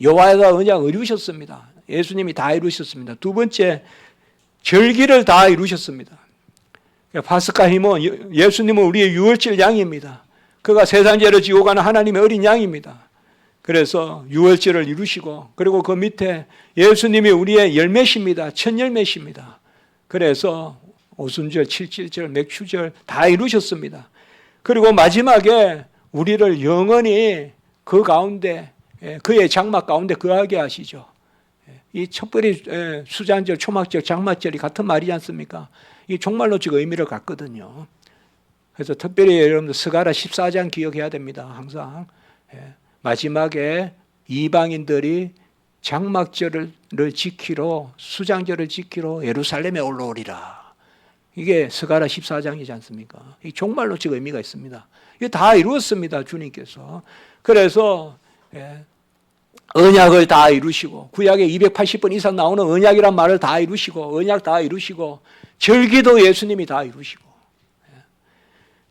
여호와의 언약 이루셨습니다. 예수님이 다 이루셨습니다. 두 번째, 절기를 다 이루셨습니다. 파스카 힘은 예수님은 우리의 유월절 양입니다. 그가 세상 죄를 지고 가는 하나님의 어린 양입니다. 그래서 유월절을 이루시고, 그리고 그 밑에 예수님이 우리의 열매십니다. 첫 열매십니다. 그래서 오순절, 칠칠절, 맥추절 다 이루셨습니다. 그리고 마지막에 우리를 영원히 그 가운데, 그의 장막 가운데 거하게 하시죠. 이 촛불이 수잔절, 초막절, 장막절이 같은 말이지 않습니까? 이 종말론적 의미를 갖거든요. 그래서 특별히 여러분들 스가랴 14장 기억해야 됩니다. 항상 마지막에 이방인들이 장막절을 지키러, 수장절을 지키러 예루살렘에 올라오리라. 이게 스가랴 14장이지 않습니까? 이 종말론적 의미가 있습니다. 이게 다 이루었습니다, 주님께서. 그래서 언약을 다 이루시고, 구약에 280번 이상 나오는 언약이란 말을 다 이루시고, 언약 다 이루시고, 절기도 예수님이 다 이루시고.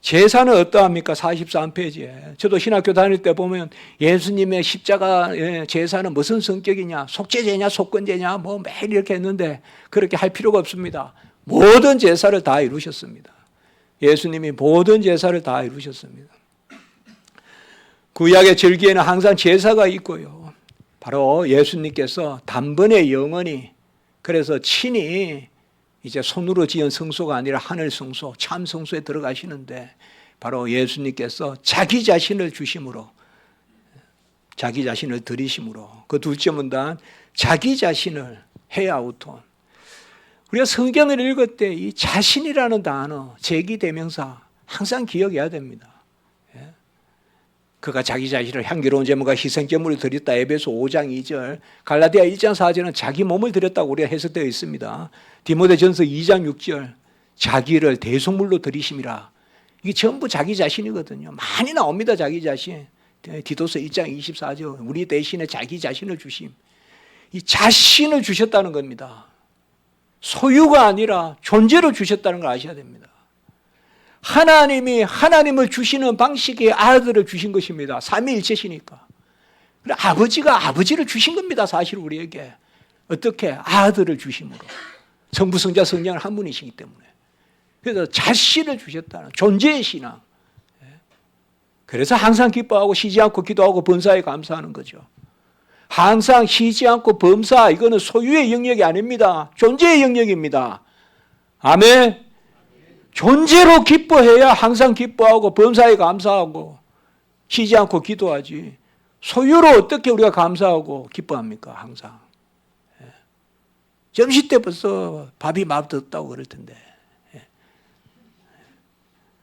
제사는 어떠합니까? 43페이지에. 저도 신학교 다닐 때 보면 예수님의 십자가 제사는 무슨 성격이냐? 속죄제냐? 속건제냐? 뭐 매일 이렇게 했는데 그렇게 할 필요가 없습니다. 모든 제사를 다 이루셨습니다. 예수님이 모든 제사를 다 이루셨습니다. 구약의 절기에는 항상 제사가 있고요. 바로 예수님께서 단번에 영원히, 그래서 친히 이제 손으로 지은 성소가 아니라 하늘 성소, 참 성소에 들어가시는데 바로 예수님께서 자기 자신을 주심으로, 자기 자신을 드리심으로, 그 둘째 문단 자기 자신을 헤아우톤. 우리가 성경을 읽을 때 이 자신이라는 단어, 제기대명사 항상 기억해야 됩니다. 그가 자기 자신을 향기로운 제물과 희생제물을 드렸다. 에베소 5장 2절, 갈라디아 1장 4절은 자기 몸을 드렸다고 우리가 해석되어 있습니다. 디모데전서 2장 6절, 자기를 대속물로 드리심이라. 이게 전부 자기 자신이거든요. 많이 나옵니다, 자기 자신. 디도서 1장 24절, 우리 대신에 자기 자신을 주심. 이 자신을 주셨다는 겁니다. 소유가 아니라 존재로 주셨다는 걸 아셔야 됩니다. 하나님이 하나님을 주시는 방식의 아들을 주신 것입니다. 삼위일체시니까. 아버지가 아버지를 주신 겁니다. 사실 우리에게. 어떻게? 아들을 주심으로. 성부, 성자, 성령은 한 분이시기 때문에. 그래서 자신을 주셨다는 존재의 신앙. 그래서 항상 기뻐하고 쉬지 않고 기도하고 범사에 감사하는 거죠. 항상 쉬지 않고 범사, 이거는 소유의 영역이 아닙니다. 존재의 영역입니다. 아멘. 존재로 기뻐해야 항상 기뻐하고 범사에 감사하고 쉬지 않고 기도하지. 소유로 어떻게 우리가 감사하고 기뻐합니까? 항상. 점심 때 벌써 밥이 맛없다고 그럴 텐데.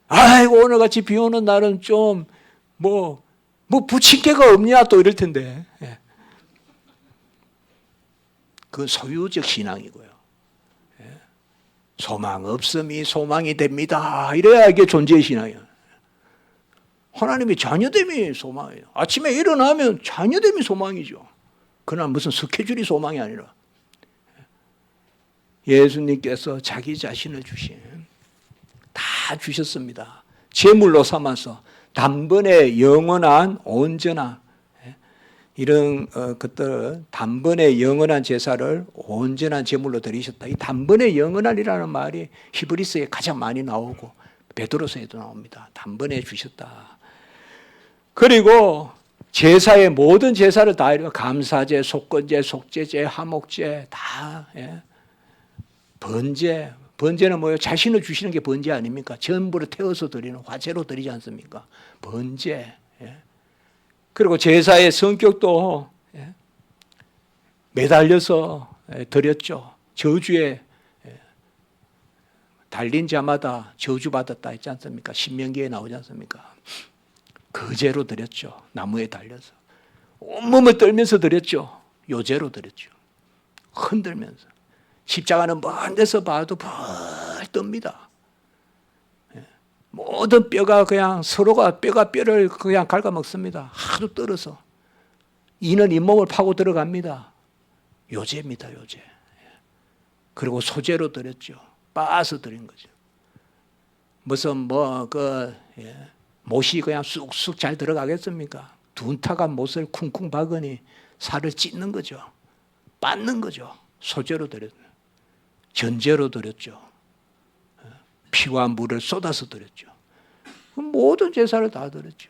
아이고 오늘같이 비 오는 날은 좀 뭐 부침개가 없냐 또 이럴 텐데. 그 소유적 신앙이고요. 소망 없음이 소망이 됩니다. 이래야 이게 존재의 신앙이에요. 하나님의 자녀됨이 소망이에요. 아침에 일어나면 자녀됨이 소망이죠. 그러나 무슨 스케줄이 소망이 아니라 예수님께서 자기 자신을 다 주셨습니다. 제물로 삼아서 단번에 영원한 온전한 이런 것들 단번에 영원한 제사를 온전한 제물로 드리셨다. 이 단번에 영원한이라는 말이 히브리서에 가장 많이 나오고 베드로서에도 나옵니다. 단번에 주셨다. 그리고 제사의 모든 제사를 다 이루어 감사제, 속건제, 속죄제, 화목제 다 번제. 번제는 뭐예요? 자신을 주시는 게 번제 아닙니까? 전부를 태워서 드리는 화제로 드리지 않습니까? 번제. 그리고 제사의 성격도 매달려서 드렸죠. 저주에 달린 자마다 저주받았다 했지 않습니까? 신명기에 나오지 않습니까? 거제로 드렸죠. 나무에 달려서. 온몸을 떨면서 드렸죠. 요제로 드렸죠. 흔들면서. 십자가는 먼 데서 봐도 벌 뜹니다. 모든 뼈가 그냥 서로가 뼈가 뼈를 그냥 갉아먹습니다. 하도 떨어서. 이는 잇몸을 파고 들어갑니다. 요제입니다, 요제. 그리고 소제로 드렸죠. 빻아서 드린 거죠. 무슨 못이 그냥 쑥쑥 잘 들어가겠습니까? 둔타가 못을 쿵쿵 박으니 살을 찢는 거죠. 빻는 거죠. 소제로 드렸죠. 전제로 드렸죠. 피와 물을 쏟아서 드렸죠. 모든 제사를 다 드렸죠.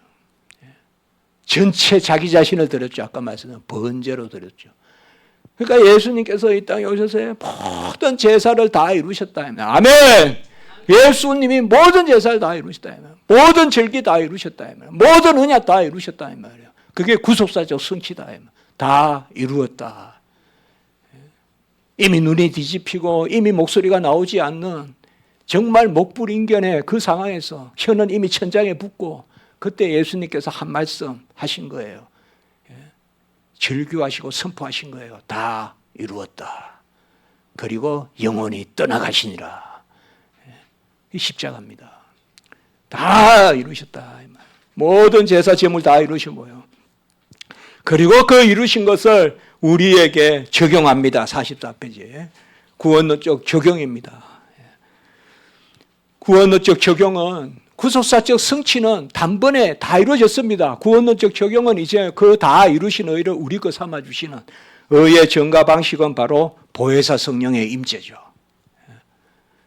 전체 자기 자신을 드렸죠. 아까 말씀드린 번제로 드렸죠. 그러니까 예수님께서 이 땅에 오셔서 모든 제사를 다 이루셨다. 아멘! 예수님이 모든 제사를 다 이루셨다. 모든 절기 다 이루셨다. 모든 언약 다 이루셨다. 그게 구속사적 성취다. 다 이루었다. 이미 눈이 뒤집히고 이미 목소리가 나오지 않는 정말 목불인견의 그 상황에서 혀는 이미 천장에 붙고 그때 예수님께서 한 말씀 하신 거예요. 절규하시고 선포하신 거예요. 다 이루었다. 그리고 영원히 떠나가시니라. 이 십자가입니다. 다 이루셨다. 모든 제사 제물 다 이루시고요. 그리고 그 이루신 것을 우리에게 적용합니다. 44페이지에. 구원론적 적용입니다. 구원론적 적용은 구속사적 성취는 단번에 다 이루어졌습니다. 구원론적 적용은 이제 그 다 이루신 의를 우리 거 삼아주시는 의의 전가 방식은 바로 보혜사 성령의 임재죠.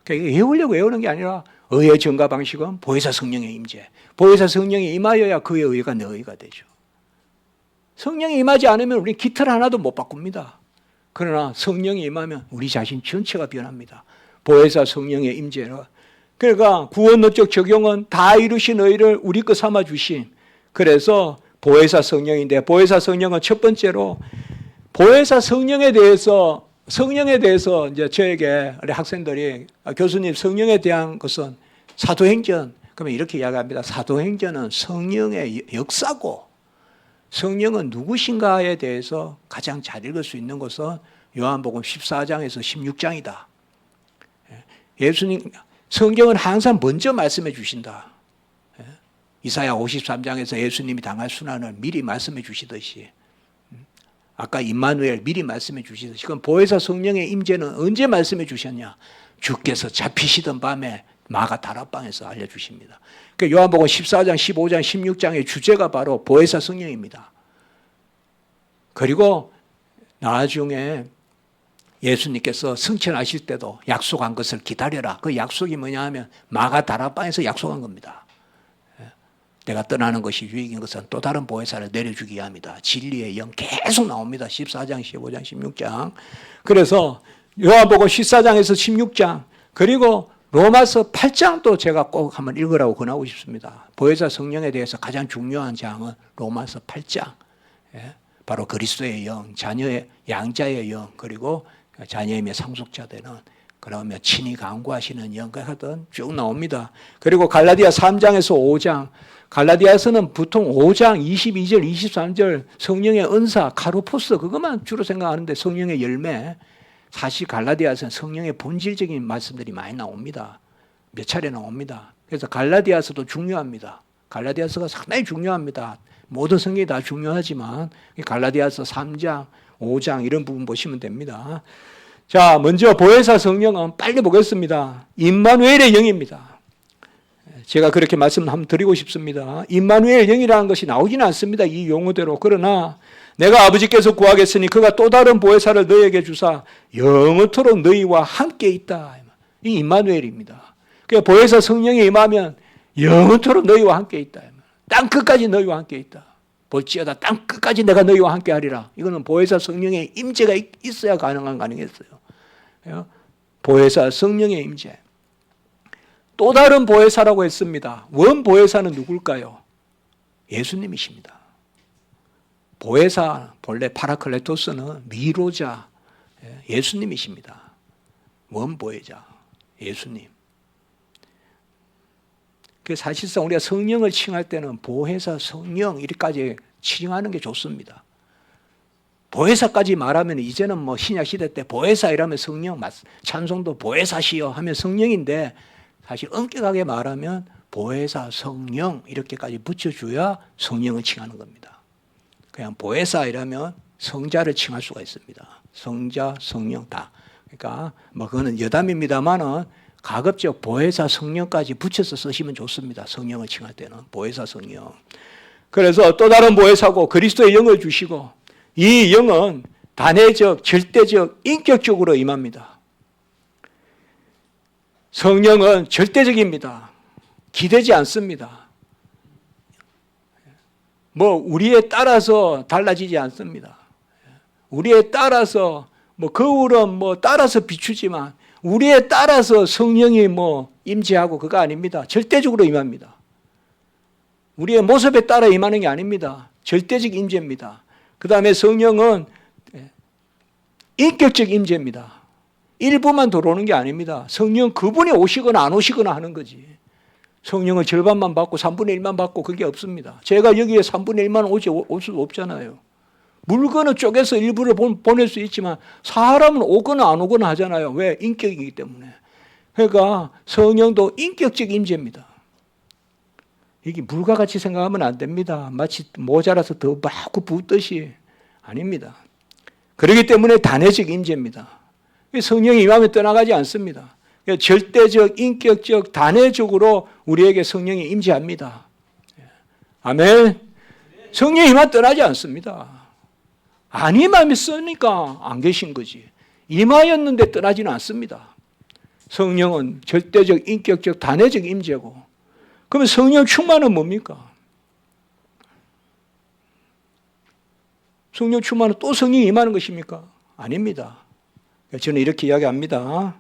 그러니까 외우려고 외우는 게 아니라 의의 전가 방식은 보혜사 성령의 임재. 보혜사 성령이 임하여야 그의 의가 내 의가 되죠. 성령이 임하지 않으면 우리 깃털 하나도 못 바꿉니다. 그러나 성령이 임하면 우리 자신 전체가 변합니다. 보혜사 성령의 임재로. 그러니까 구원론적 적용은 다 이루신 의를 우리 거 삼아 주심. 그래서 보혜사 성령인데 보혜사 성령은 첫 번째로 보혜사 성령에 대해서 이제 저에게 우리 학생들이 교수님 성령에 대한 것은 사도행전 그러면 이렇게 이야기합니다. 사도행전은 성령의 역사고 성령은 누구신가에 대해서 가장 잘 읽을 수 있는 것은 요한복음 14장에서 16장이다. 예수님 성경은 항상 먼저 말씀해 주신다. 이사야 53장에서 예수님이 당할 순환을 미리 말씀해 주시듯이 아까 임마누엘 미리 말씀해 주시듯이 그럼 보혜사 성령의 임재는 언제 말씀해 주셨냐? 주께서 잡히시던 밤에 마가 다락방에서 알려주십니다. 그러니까 요한복음 14장, 15장, 16장의 주제가 바로 보혜사 성령입니다. 그리고 나중에 예수님께서 승천하실 때도 약속한 것을 기다려라. 그 약속이 뭐냐 하면 마가 다락방에서 약속한 겁니다. 내가 떠나는 것이 유익인 것은 또 다른 보혜사를 내려주기 위함이다. 진리의 영 계속 나옵니다. 14장, 15장, 16장. 그래서 요한복음 14장에서 16장 그리고 로마서 8장도 제가 꼭 한번 읽으라고 권하고 싶습니다. 보혜사 성령에 대해서 가장 중요한 장은 로마서 8장. 바로 그리스도의 영, 자녀의 양자의 영, 그리고 자녀임의 상속자 되는, 그러면 친히 강구하시는 영가하던 쭉 나옵니다. 그리고 갈라디아 3장에서 5장, 갈라디아서는 보통 5장 22절, 23절 성령의 은사, 카루포스 그것만 주로 생각하는데 성령의 열매, 사실 갈라디아서는 성령의 본질적인 말씀들이 많이 나옵니다. 몇 차례 나옵니다. 그래서 갈라디아서도 중요합니다. 갈라디아서가 상당히 중요합니다. 모든 성경이 다 중요하지만 갈라디아서 3장, 5장 이런 부분 보시면 됩니다. 자, 먼저 보혜사 성령은 빨리 보겠습니다. 임마누엘의 영입니다. 제가 그렇게 말씀 한번 드리고 싶습니다. 임마누엘 영이라는 것이 나오지는 않습니다. 이 용어대로. 그러나 내가 아버지께서 구하겠으니 그가 또 다른 보혜사를 너희에게 주사 영원토록 너희와 함께 있다. 이 임마누엘입니다. 그러니까 보혜사 성령이 임하면 영원토록 너희와 함께 있다. 땅 끝까지 너희와 함께 있다. 볼지어다 땅 끝까지 내가 너희와 함께 하리라. 이거는 보혜사 성령의 임재가 있어야 가능했어요. 보혜사 성령의 임재. 또 다른 보혜사라고 했습니다. 원 보혜사는 누굴까요? 예수님이십니다. 보혜사 본래 파라클레토스는 위로자 예수님이십니다. 원 보혜자 예수님. 그 사실상 우리가 성령을 칭할 때는 보혜사 성령 이렇게까지 칭하는 게 좋습니다. 보혜사까지 말하면 이제는 뭐 신약 시대 때 보혜사 이라면 성령, 찬송도 보혜사시여 하면 성령인데 사실 엄격하게 말하면 보혜사 성령 이렇게까지 붙여줘야 성령을 칭하는 겁니다. 그냥 보혜사 이라면 성자를 칭할 수가 있습니다. 성자, 성령 다. 그러니까 뭐 그거는 여담입니다만은 가급적 보혜사 성령까지 붙여서 쓰시면 좋습니다. 성령을 칭할 때는 보혜사 성령. 그래서 또 다른 보혜사고 그리스도의 영을 주시고 이 영은 단회적, 절대적, 인격적으로 임합니다. 성령은 절대적입니다. 기대지 않습니다. 뭐 우리에 따라서 달라지지 않습니다. 우리에 따라서 뭐 거울은 뭐 따라서 비추지만 우리에 따라서 성령이 뭐 임재하고 그거 아닙니다. 절대적으로 임합니다. 우리의 모습에 따라 임하는 게 아닙니다. 절대적 임재입니다. 그 다음에 성령은 인격적 임재입니다. 일부만 들어오는 게 아닙니다. 성령 그분이 오시거나 안 오시거나 하는 거지. 성령을 절반만 받고 3분의 1만 받고 그게 없습니다. 제가 여기에 3분의 1만 올 수 없잖아요. 물건을 쪼개서 일부를 보낼 수 있지만 사람은 오거나 안 오거나 하잖아요. 왜? 인격이기 때문에. 그러니까 성령도 인격적 임재입니다. 이게 물과 같이 생각하면 안 됩니다. 마치 모자라서 더 마구 붓듯이 아닙니다. 그렇기 때문에 단회적 임재입니다. 성령이 임하면 떠나가지 않습니다. 절대적, 인격적, 단회적으로 우리에게 성령이 임재합니다. 아멘. 성령이 임하면 떠나지 않습니다. 안 임하면 쓰니까 안 계신 거지. 임하였는데 떠나지는 않습니다. 성령은 절대적, 인격적, 단회적 임재고. 그러면 성령 충만은 뭡니까? 성령 충만은 또 성령이 임하는 것입니까? 아닙니다. 저는 이렇게 이야기합니다.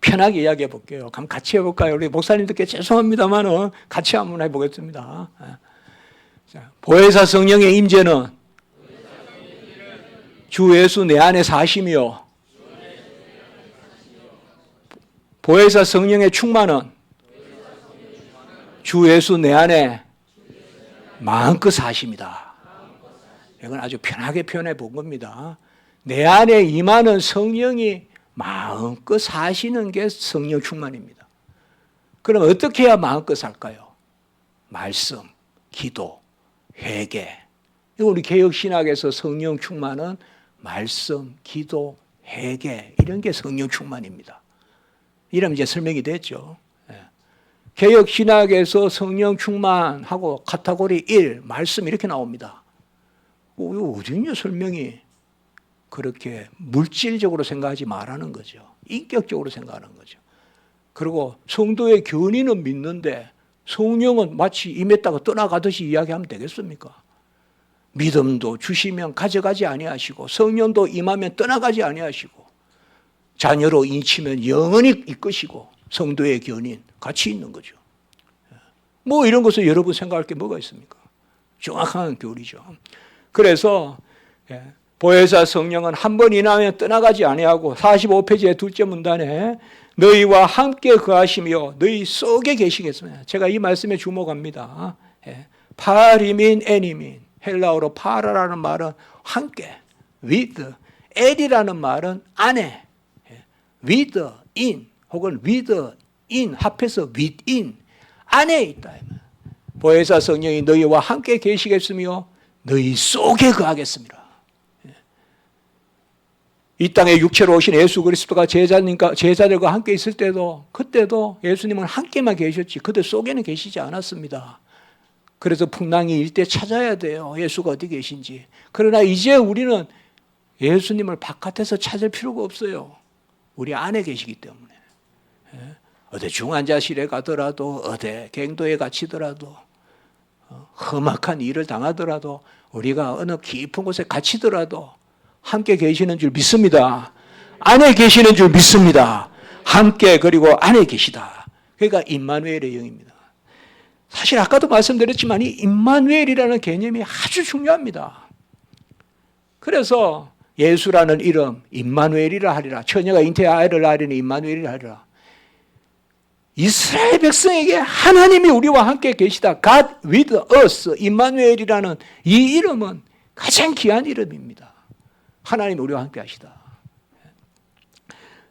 편하게 이야기해 볼게요. 그럼 같이 해볼까요? 우리 목사님들께 죄송합니다만 같이 한번 해보겠습니다. 보혜사 성령의 임재는 주 예수 내 안에 사심이요. 보혜사 성령의 충만은 주 예수 내 안에 마음껏 사심이다. 이건 아주 편하게 표현해 본 겁니다. 내 안에 임하는 성령이 마음껏 사시는 게 성령 충만입니다. 그럼 어떻게 해야 마음껏 살까요? 말씀, 기도, 회개. 우리 개혁신학에서 성령 충만은 말씀, 기도, 회개 이런 게 성령 충만입니다. 이러면 이제 설명이 됐죠. 개혁신학에서 성령 충만하고 카테고리 1, 말씀 이렇게 나옵니다. 이거 어디냐 설명이. 그렇게 물질적으로 생각하지 말라는 거죠. 인격적으로 생각하는 거죠. 그리고 성도의 견인은 믿는데 성령은 마치 임했다가 떠나가듯이 이야기하면 되겠습니까? 믿음도 주시면 가져가지 아니하시고 성령도 임하면 떠나가지 아니하시고 자녀로 인치면 영원히 이끄시고 성도의 견인 같이 있는 거죠. 뭐 이런 것을 여러분 생각할 게 뭐가 있습니까? 정확한 교리죠. 그래서 보혜사 성령은 한 번 인하면 떠나가지 아니하고 45페이지의 둘째 문단에 너희와 함께 거하시며 너희 속에 계시겠습니다. 제가 이 말씀에 주목합니다. 파리민 애니민, 헬라어로 파라라는 말은 함께, with, 엘이라는 말은 안에, with, in 혹은 with, in 합해서 within, 안에 있다. 보혜사 성령이 너희와 함께 계시겠으며 너희 속에 거하겠습니다. 이 땅에 육체로 오신 예수 그리스도가 제자들과 함께 있을 때도 그때도 예수님은 함께만 계셨지 그들 속에는 계시지 않았습니다. 그래서 풍랑이 일 때 찾아야 돼요. 예수가 어디 계신지. 그러나 이제 우리는 예수님을 바깥에서 찾을 필요가 없어요. 우리 안에 계시기 때문에. 어디 중환자실에 가더라도 어디 갱도에 갇히더라도 험악한 일을 당하더라도 우리가 어느 깊은 곳에 갇히더라도 함께 계시는 줄 믿습니다. 안에 계시는 줄 믿습니다. 함께 그리고 안에 계시다. 그러니까 임마누엘의 영입니다. 사실 아까도 말씀드렸지만 이 임마누엘이라는 개념이 아주 중요합니다. 그래서 예수라는 이름 임마누엘이라 하리라. 처녀가 잉태의 아이를 낳으리니 임마누엘이라 하리라. 이스라엘 백성에게 하나님이 우리와 함께 계시다. God with us. 임마누엘이라는 이 이름은 가장 귀한 이름입니다. 하나님 우리와 함께 하시다.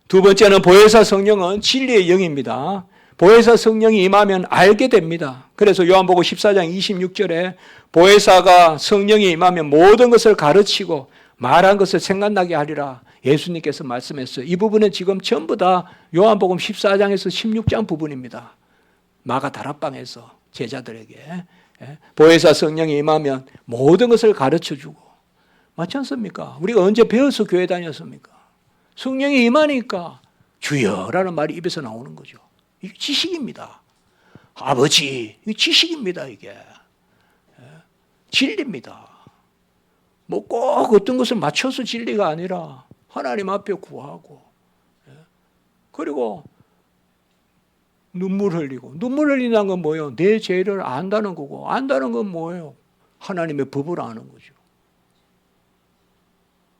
두 번째는 보혜사 성령은 진리의 영입니다. 보혜사 성령이 임하면 알게 됩니다. 그래서 요한복음 14장 26절에 보혜사가 성령이 임하면 모든 것을 가르치고 말한 것을 생각나게 하리라. 예수님께서 말씀했어요. 이 부분은 지금 전부 다 요한복음 14장에서 16장 부분입니다. 마가 다락방에서 제자들에게 보혜사 성령이 임하면 모든 것을 가르쳐주고 맞지 않습니까? 우리가 언제 배워서 교회 다녔습니까? 성령이 임하니까 주여라는 말이 입에서 나오는 거죠. 이게 지식입니다. 아버지, 이게 지식입니다. 이게 진리입니다. 뭐 꼭 어떤 것을 맞춰서 진리가 아니라 하나님 앞에 구하고 그리고 눈물 흘리고 눈물 흘리는 건 뭐예요? 내 죄를 안다는 거고 안다는 건 뭐예요? 하나님의 법을 아는 거죠.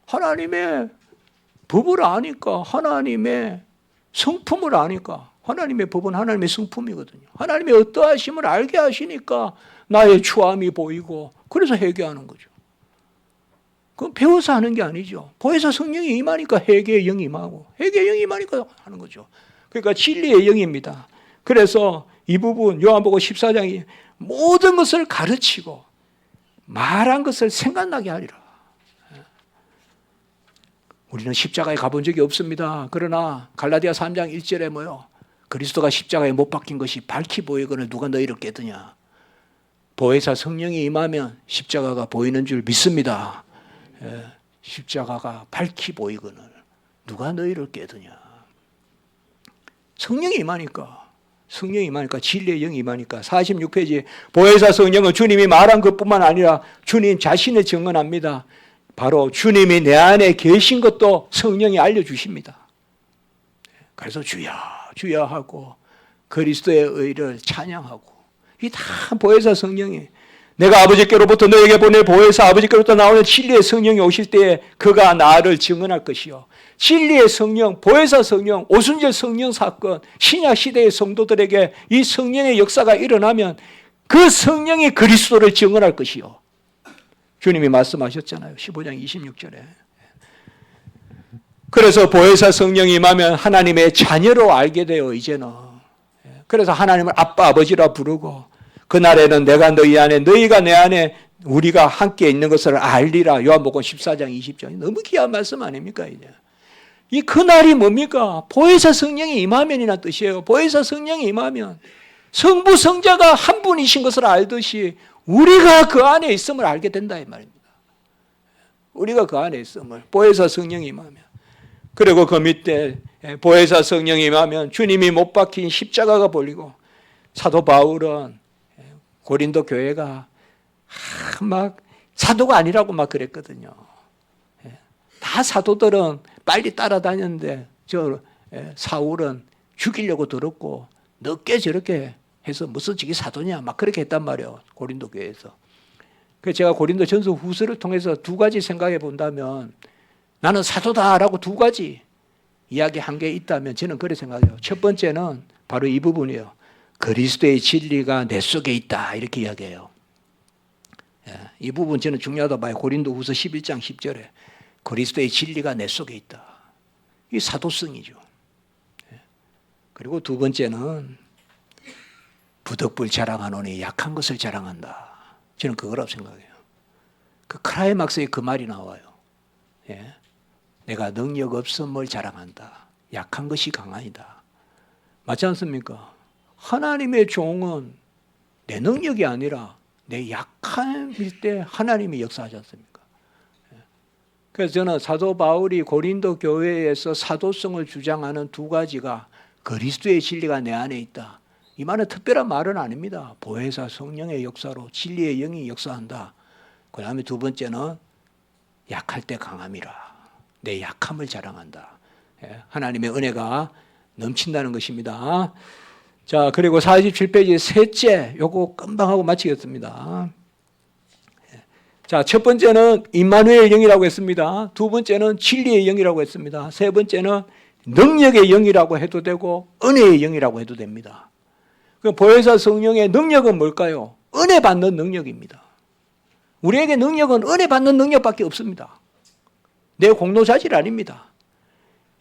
하나님의 법을 아니까 하나님의 성품을 아니까 하나님의 법은 하나님의 성품이거든요. 하나님의 어떠하심을 알게 하시니까 나의 추함이 보이고 그래서 회개하는 거죠. 그건 배워서 하는 게 아니죠. 보혜사 성령이 임하니까 회개의 영이 임하고 회개의 영이 임하니까 하는 거죠. 그러니까 진리의 영입니다. 그래서 이 부분 요한복음 14장이 모든 것을 가르치고 말한 것을 생각나게 하리라. 우리는 십자가에 가본 적이 없습니다. 그러나 갈라디아 3장 1절에 뭐요? 그리스도가 십자가에 못 박힌 것이 밝히 보이거늘 누가 너희를 깨드냐. 보혜사 성령이 임하면 십자가가 보이는 줄 믿습니다. 십자가가 밝히 보이거늘 누가 너희를 깨드냐. 성령이 임하니까 진리의 영이 임하니까 46페이지 보혜사 성령은 주님이 말한 것뿐만 아니라 주님 자신을 증언합니다. 바로 주님이 내 안에 계신 것도 성령이 알려주십니다. 그래서 주여 주여 하고 그리스도의 의를 찬양하고 이 다 보혜사 성령이 내가 아버지께로부터 너에게 보낼 보혜사 아버지께로부터 나오는 진리의 성령이 오실 때에 그가 나를 증언할 것이요. 진리의 성령, 보혜사 성령, 오순절 성령 사건 신약 시대의 성도들에게 이 성령의 역사가 일어나면 그 성령이 그리스도를 증언할 것이요. 주님이 말씀하셨잖아요. 15장 26절에. 그래서 보혜사 성령이 임하면 하나님의 자녀로 알게 돼요. 이제는. 그래서 하나님을 아빠 아버지라 부르고 그날에는 내가 너희 안에 너희가 내 안에 우리가 함께 있는 것을 알리라. 요한복음 14장 20절. 너무 귀한 말씀 아닙니까? 이제. 이 그날이 뭡니까? 보혜사 성령이 임하면이란 뜻이에요. 보혜사 성령이 임하면 성부 성자가 한 분이신 것을 알듯이 우리가 그 안에 있음을 알게 된다 이 말입니다. 우리가 그 안에 있음을 보혜사 성령이 임하면 그리고 그 밑에 보혜사 성령이 임하면 주님이 못 박힌 십자가가 보이고 사도 바울은 고린도 교회가 막 사도가 아니라고 막 그랬거든요. 다 사도들은 빨리 따라다녔는데 저 사울은 죽이려고 들었고 늦게 저렇게 해서 무슨 지기 사도냐 막 그렇게 했단 말이에요. 고린도 교회에서. 그래서 제가 고린도전서 후서를 통해서 두 가지 생각해 본다면 나는 사도다라고 두 가지 이야기한 게 있다면 저는 그렇게 생각해요. 첫 번째는 바로 이 부분이에요. 그리스도의 진리가 내 속에 있다 이렇게 이야기해요. 이 부분 저는 중요하다고 봐요. 고린도후서 11장 10절에 그리스도의 진리가 내 속에 있다. 이 사도성이죠. 그리고 두 번째는 부득불 자랑하노니 약한 것을 자랑한다. 저는 그거라고 생각해요. 그 클라이막스에 그 말이 나와요. 내가 능력 없음을 자랑한다. 약한 것이 강하다. 맞지 않습니까? 하나님의 종은 내 능력이 아니라 내 약함일 때 하나님이 역사하지 않습니까? 그래서 저는 사도 바울이 고린도 교회에서 사도성을 주장하는 두 가지가 그리스도의 진리가 내 안에 있다. 이 말은 특별한 말은 아닙니다. 보혜사 성령의 역사로 진리의 영이 역사한다. 그 다음에 두 번째는 약할 때 강함이라. 내 약함을 자랑한다. 하나님의 은혜가 넘친다는 것입니다. 자, 그리고 47페이지 셋째, 요거 금방 하고 마치겠습니다. 자, 첫 번째는 임마누엘 영이라고 했습니다. 두 번째는 진리의 영이라고 했습니다. 세 번째는 능력의 영이라고 해도 되고 은혜의 영이라고 해도 됩니다. 그 보혜사 성령의 능력은 뭘까요? 은혜 받는 능력입니다. 우리에게 능력은 은혜 받는 능력밖에 없습니다. 내 공로자질 아닙니다.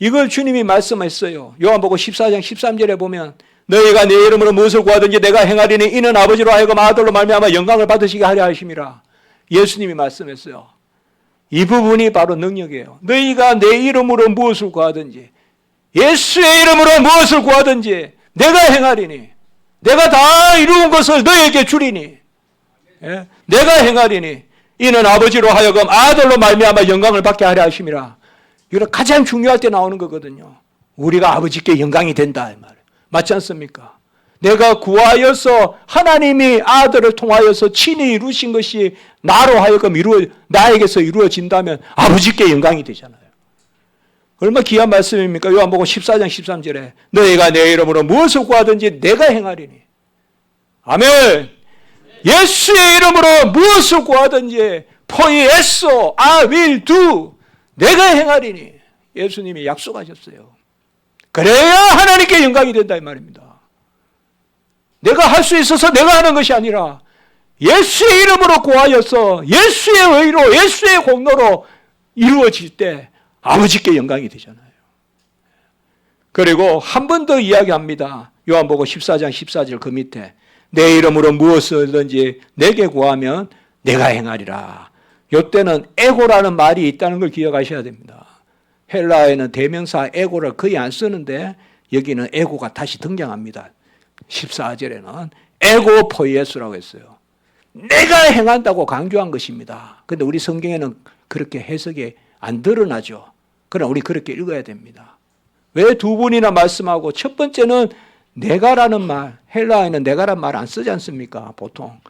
이걸 주님이 말씀했어요. 요한복음 14장 13절에 보면 너희가 내 이름으로 무엇을 구하든지 내가 행하리니 이는 아버지로 하여금 아들로 말미암아 영광을 받으시게 하려 하심이라. 예수님이 말씀했어요. 이 부분이 바로 능력이에요. 너희가 내 이름으로 무엇을 구하든지 예수의 이름으로 무엇을 구하든지 내가 행하리니 내가 다 이루은 것을 너희에게 주리니 내가 행하리니 이는 아버지로 하여금 아들로 말미암아 영광을 받게 하려 하심이라. 이거 가장 중요할 때 나오는 거거든요. 우리가 아버지께 영광이 된다 이 말이에요. 맞지 않습니까? 내가 구하여서 하나님이 아들을 통하여서 친히 이루신 것이 나로 하여금 나에게서 이루어진다면 아버지께 영광이 되잖아요. 얼마나 귀한 말씀입니까? 요한복음 14장 13절에 너희가 내 이름으로 무엇을 구하든지 내가 행하리니. 아멘. 예수의 이름으로 무엇을 구하든지 포이에소 I will do 내가 행하리니 예수님이 약속하셨어요. 그래야 하나님께 영광이 된다 이 말입니다. 내가 할 수 있어서 내가 하는 것이 아니라 예수의 이름으로 구하여서 예수의 의로 예수의 공로로 이루어질 때 아버지께 영광이 되잖아요. 그리고 한 번 더 이야기합니다. 요한복음 14장 14절 그 밑에 내 이름으로 무엇이든지 내게 구하면 내가 행하리라. 이때는 에고라는 말이 있다는 걸 기억하셔야 됩니다. 헬라어에는 대명사 에고를 거의 안 쓰는데 여기는 에고가 다시 등장합니다. 14절에는 에고 포이에스라고 했어요. 내가 행한다고 강조한 것입니다. 그런데 우리 성경에는 그렇게 해석이 안 드러나죠. 그러나 우리 그렇게 읽어야 됩니다. 왜 두 번이나 말씀하고 첫 번째는 내가라는 말, 헬라어에는 내가라는 말 안 쓰지 않습니까? 보통.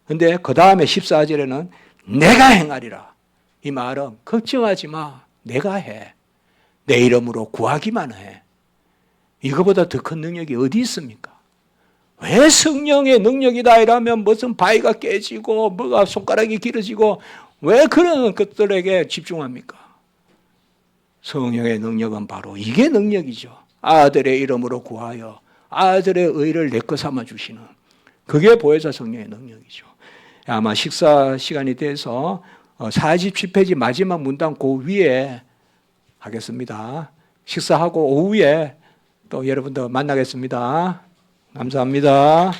그런데 그 다음에 14절에는 내가 행하리라. 이 말은 걱정하지 마. 내가 해. 내 이름으로 구하기만 해. 이거보다 더 큰 능력이 어디 있습니까? 왜 성령의 능력이다 이러면 무슨 바위가 깨지고 뭐가 손가락이 길어지고 왜 그런 것들에게 집중합니까? 성령의 능력은 바로 이게 능력이죠. 아들의 이름으로 구하여 아들의 의를 내 것 삼아 주시는 그게 보혜사 성령의 능력이죠. 아마 식사 시간이 돼서 47페이지 마지막 문단 그 위에 하겠습니다. 식사하고 오후에 또 여러분들 만나겠습니다. 감사합니다.